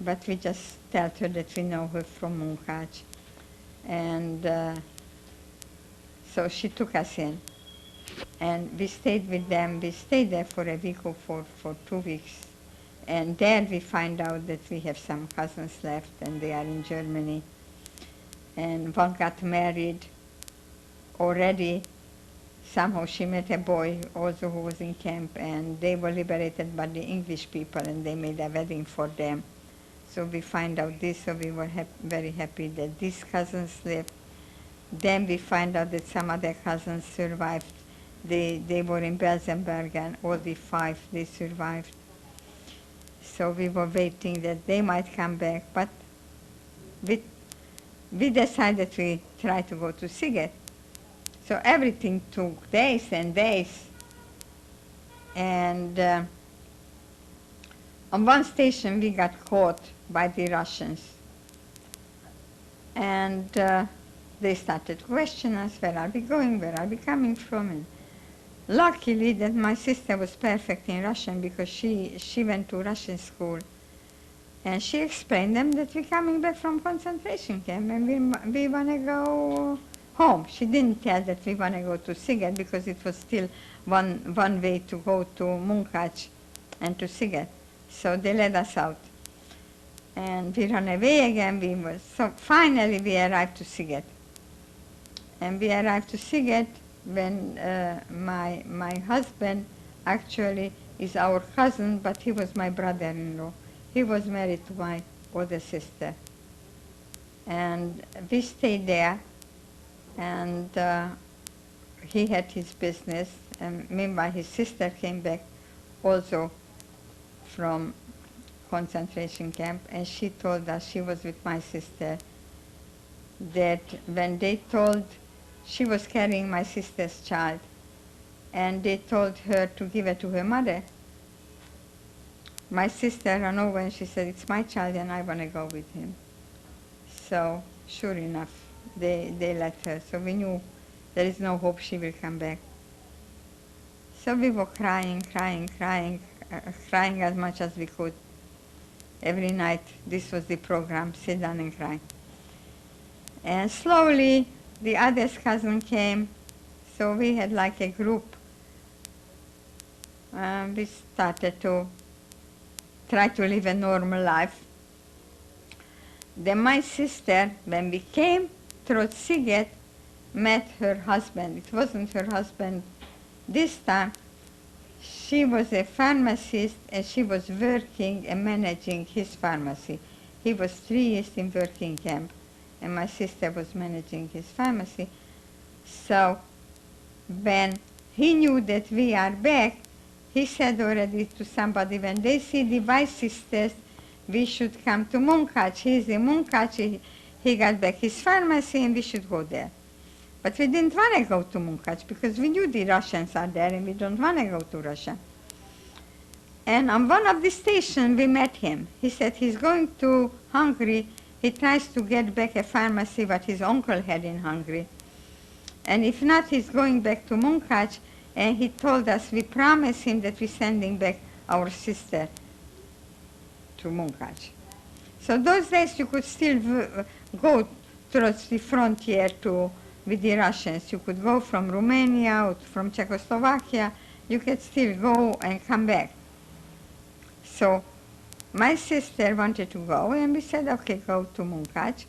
But we just told her that we know her from Munkacs. And so she took us in, and we stayed with them. We stayed there for a week or for 2 weeks. And there we find out that we have some cousins left, and they are in Germany. And one got married already. Somehow she met a boy also who was in camp, and they were liberated by the English people, and they made a wedding for them. So we find out this, so we were very happy that these cousins lived. Then we find out that some other cousins survived. They were in Belzenberg, and all the 5, they survived. So we were waiting that they might come back, but we, we decided we try to go to Siget. So everything took days and days. And on one station we got caught by the Russians. And they started questioning us, where are we going, where are we coming from? And luckily that my sister was perfect in Russian because she went to Russian school. And she explained them that we're coming back from concentration camp and we want to go home. She didn't tell that we want to go to Siget because it was still one way to go to Munkac and to Siget. So they let us out. And we ran away again. So finally we arrived to Siget. And we arrived to Siget when my husband actually is our cousin, but he was my brother-in-law. He was married to my older sister. And we stayed there, and he had his business, and meanwhile his sister came back also from concentration camp, and she told us, she was with my sister, that when they told, she was carrying my sister's child, and they told her to give it to her mother, my sister ran over and she said, it's my child and I want to go with him. So sure enough, they let her. So we knew there is no hope she will come back. So we were crying as much as we could. Every night, this was the program, sit down and cry. And slowly, the other cousin came, so we had like a group. We started to try to live a normal life. Then my sister, when we came through Siget, met her husband. It wasn't her husband this time. She was a pharmacist and she was working and managing his pharmacy. He was 3 years in working camp and my sister was managing his pharmacy. So when he knew that we are back, he said already to somebody, when they see the Vice sisters, we should come to Munkac. He's in Munkac, he got back his pharmacy and we should go there. But we didn't want to go to Munkac because we knew the Russians are there and we don't want to go to Russia. And on one of the stations we met him. He said he's going to Hungary. He tries to get back a pharmacy what his uncle had in Hungary. And if not, he's going back to Munkac. And he told us, we promised him that we're sending back our sister to Munkac. So those days you could still go towards the frontier with the Russians. You could go from Romania or from Czechoslovakia. You could still go and come back. So my sister wanted to go, and we said, okay, go to Munkac.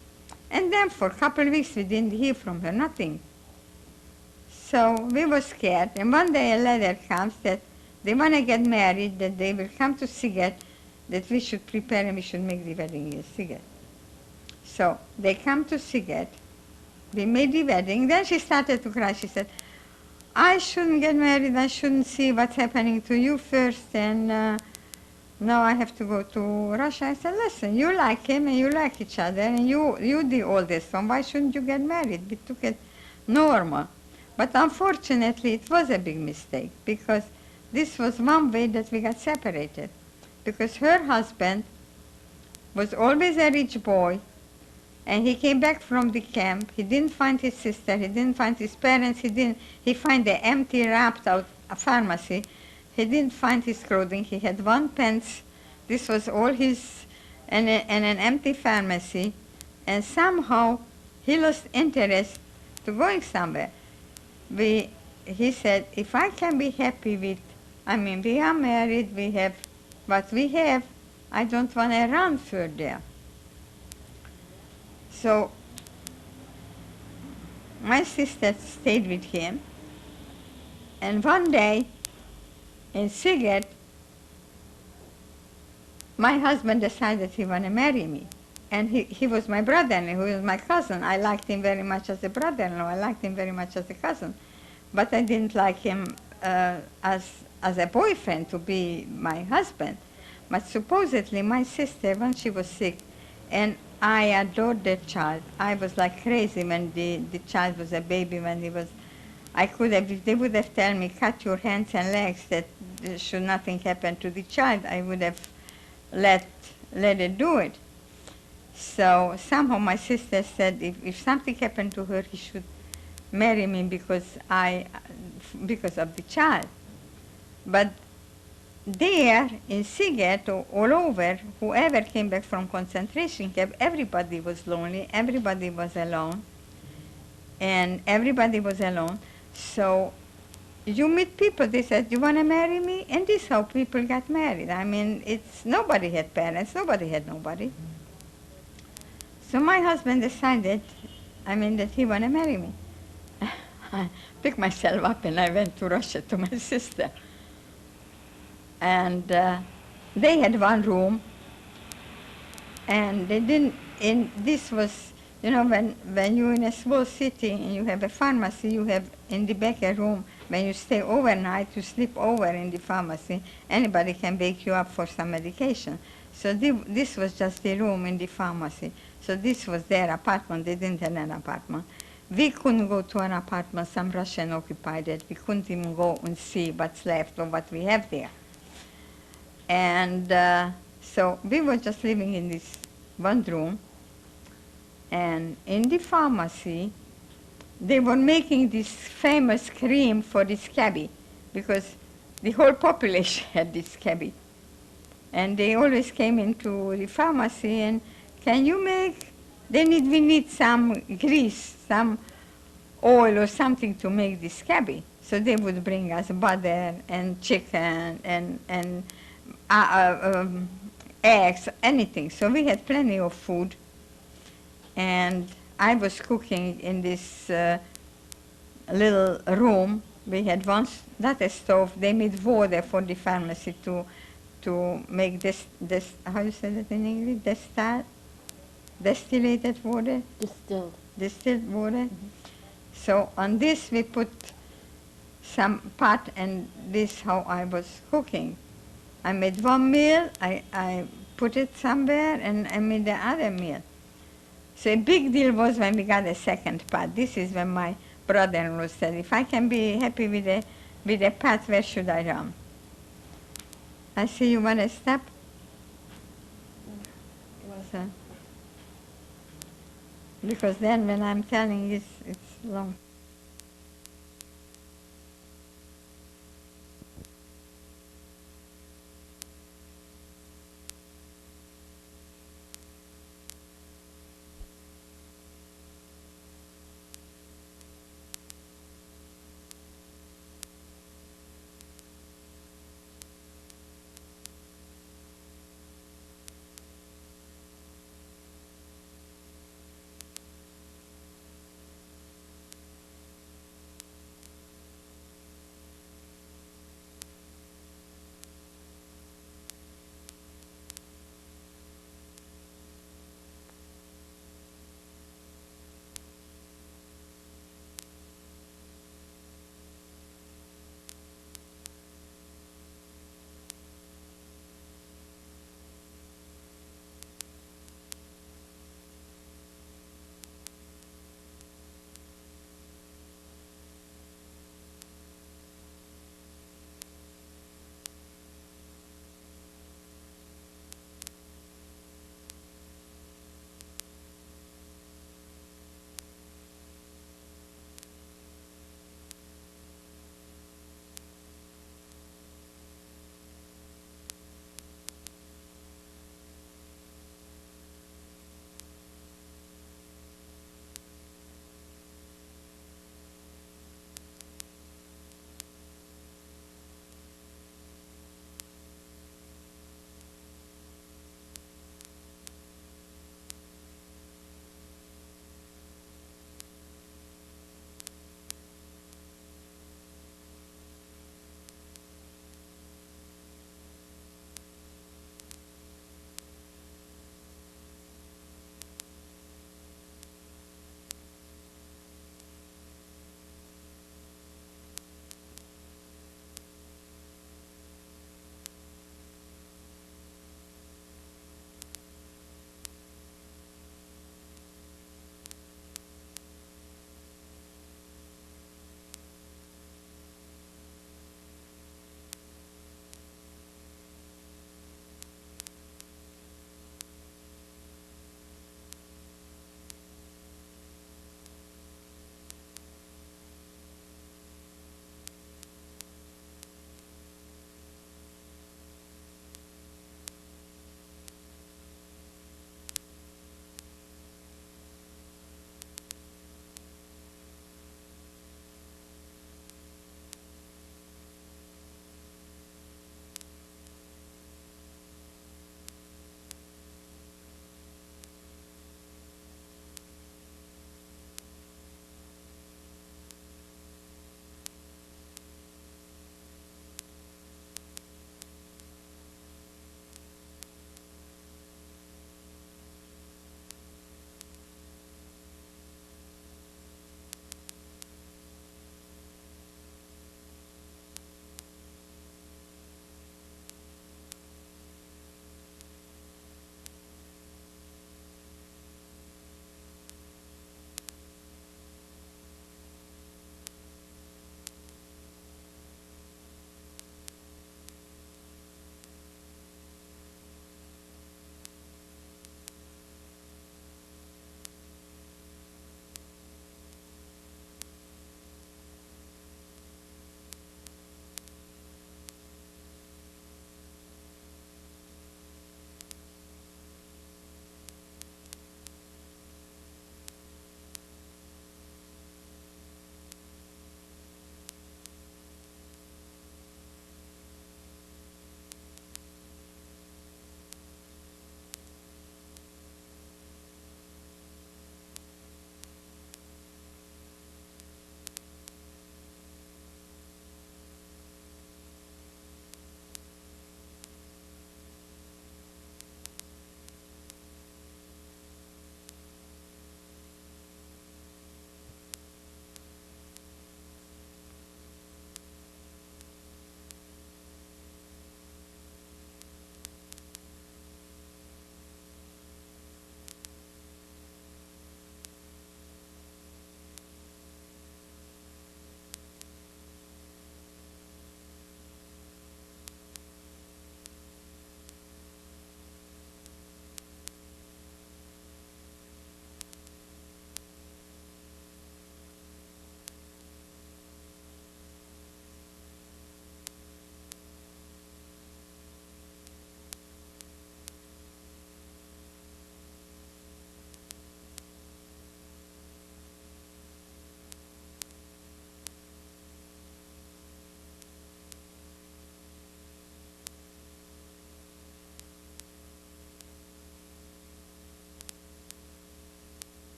And then for a couple of weeks we didn't hear from her, nothing. So we were scared, and one day a letter comes that they want to get married, that they will come to Siget, that we should prepare and we should make the wedding in Siget. So they come to Siget, we made the wedding, then she started to cry. She said, I shouldn't get married, I shouldn't see what's happening to you first, and now I have to go to Russia. I said, listen, you like him and you like each other, and you the oldest one, why shouldn't you get married? We took it normal. But unfortunately, it was a big mistake, because this was one way that we got separated. Because her husband was always a rich boy, and he came back from the camp. He didn't find his sister, he didn't find his parents, he found the empty, wrapped out pharmacy. He didn't find his clothing, he had one pants. This was all his, and an empty pharmacy. And somehow, he lost interest to going somewhere. He said, if I can be happy with, we are married, we have what we have, I don't want to run further. So my sister stayed with him, and one day in Siget, my husband decided he wanted to marry me. And he was my brother-in-law, he was my cousin. I liked him very much as a brother-in-law, I liked him very much as a cousin. But I didn't like him as a boyfriend to be my husband. But supposedly my sister, when she was sick, And I adored that child. I was like crazy when the child was a baby, when he was, I could have, if they would have told me, cut your hands and legs, that should nothing happen to the child, I would have let, let it do it. So somehow my sister said if something happened to her, he should marry me because of the child. But there in Siget or all over, whoever came back from concentration camp, everybody was lonely, everybody was alone, and everybody was alone. So you meet people, they said, you want to marry me? And this is how people got married. I mean, it's, nobody had parents, nobody had nobody. So my husband decided, that he want to marry me. I picked myself up and I went to Russia to my sister. And they had one room, and they didn't, this was, when you're in a small city and you have a pharmacy, you have in the back a room. When you stay overnight, you sleep over in the pharmacy. Anybody can wake you up for some medication. So this was just the room in the pharmacy. So this was their apartment. They didn't have an apartment. We couldn't go to an apartment. Some Russian occupied it. We couldn't even go and see what's left or what we have there. And so we were just living in this one room. And in the pharmacy, they were making this famous cream for the scabby, because the whole population had this scabby. And they always came into the pharmacy and, can you make, we need some grease, some oil or something to make this scabby. So they would bring us butter and chicken and eggs, anything. So we had plenty of food. And I was cooking in this little room. We had not a stove. They made water for the pharmacy to make this, how you say that in English? Distillated water? Distilled water. So on this we put some pot, and this how I was cooking. I made one meal, I put it somewhere, and I made the other meal. So a big deal was when we got a second pot. This is when my brother-in-law said, if I can be happy with a pot, where should I run? I see you want to stop? So, because then when I'm telling it's long.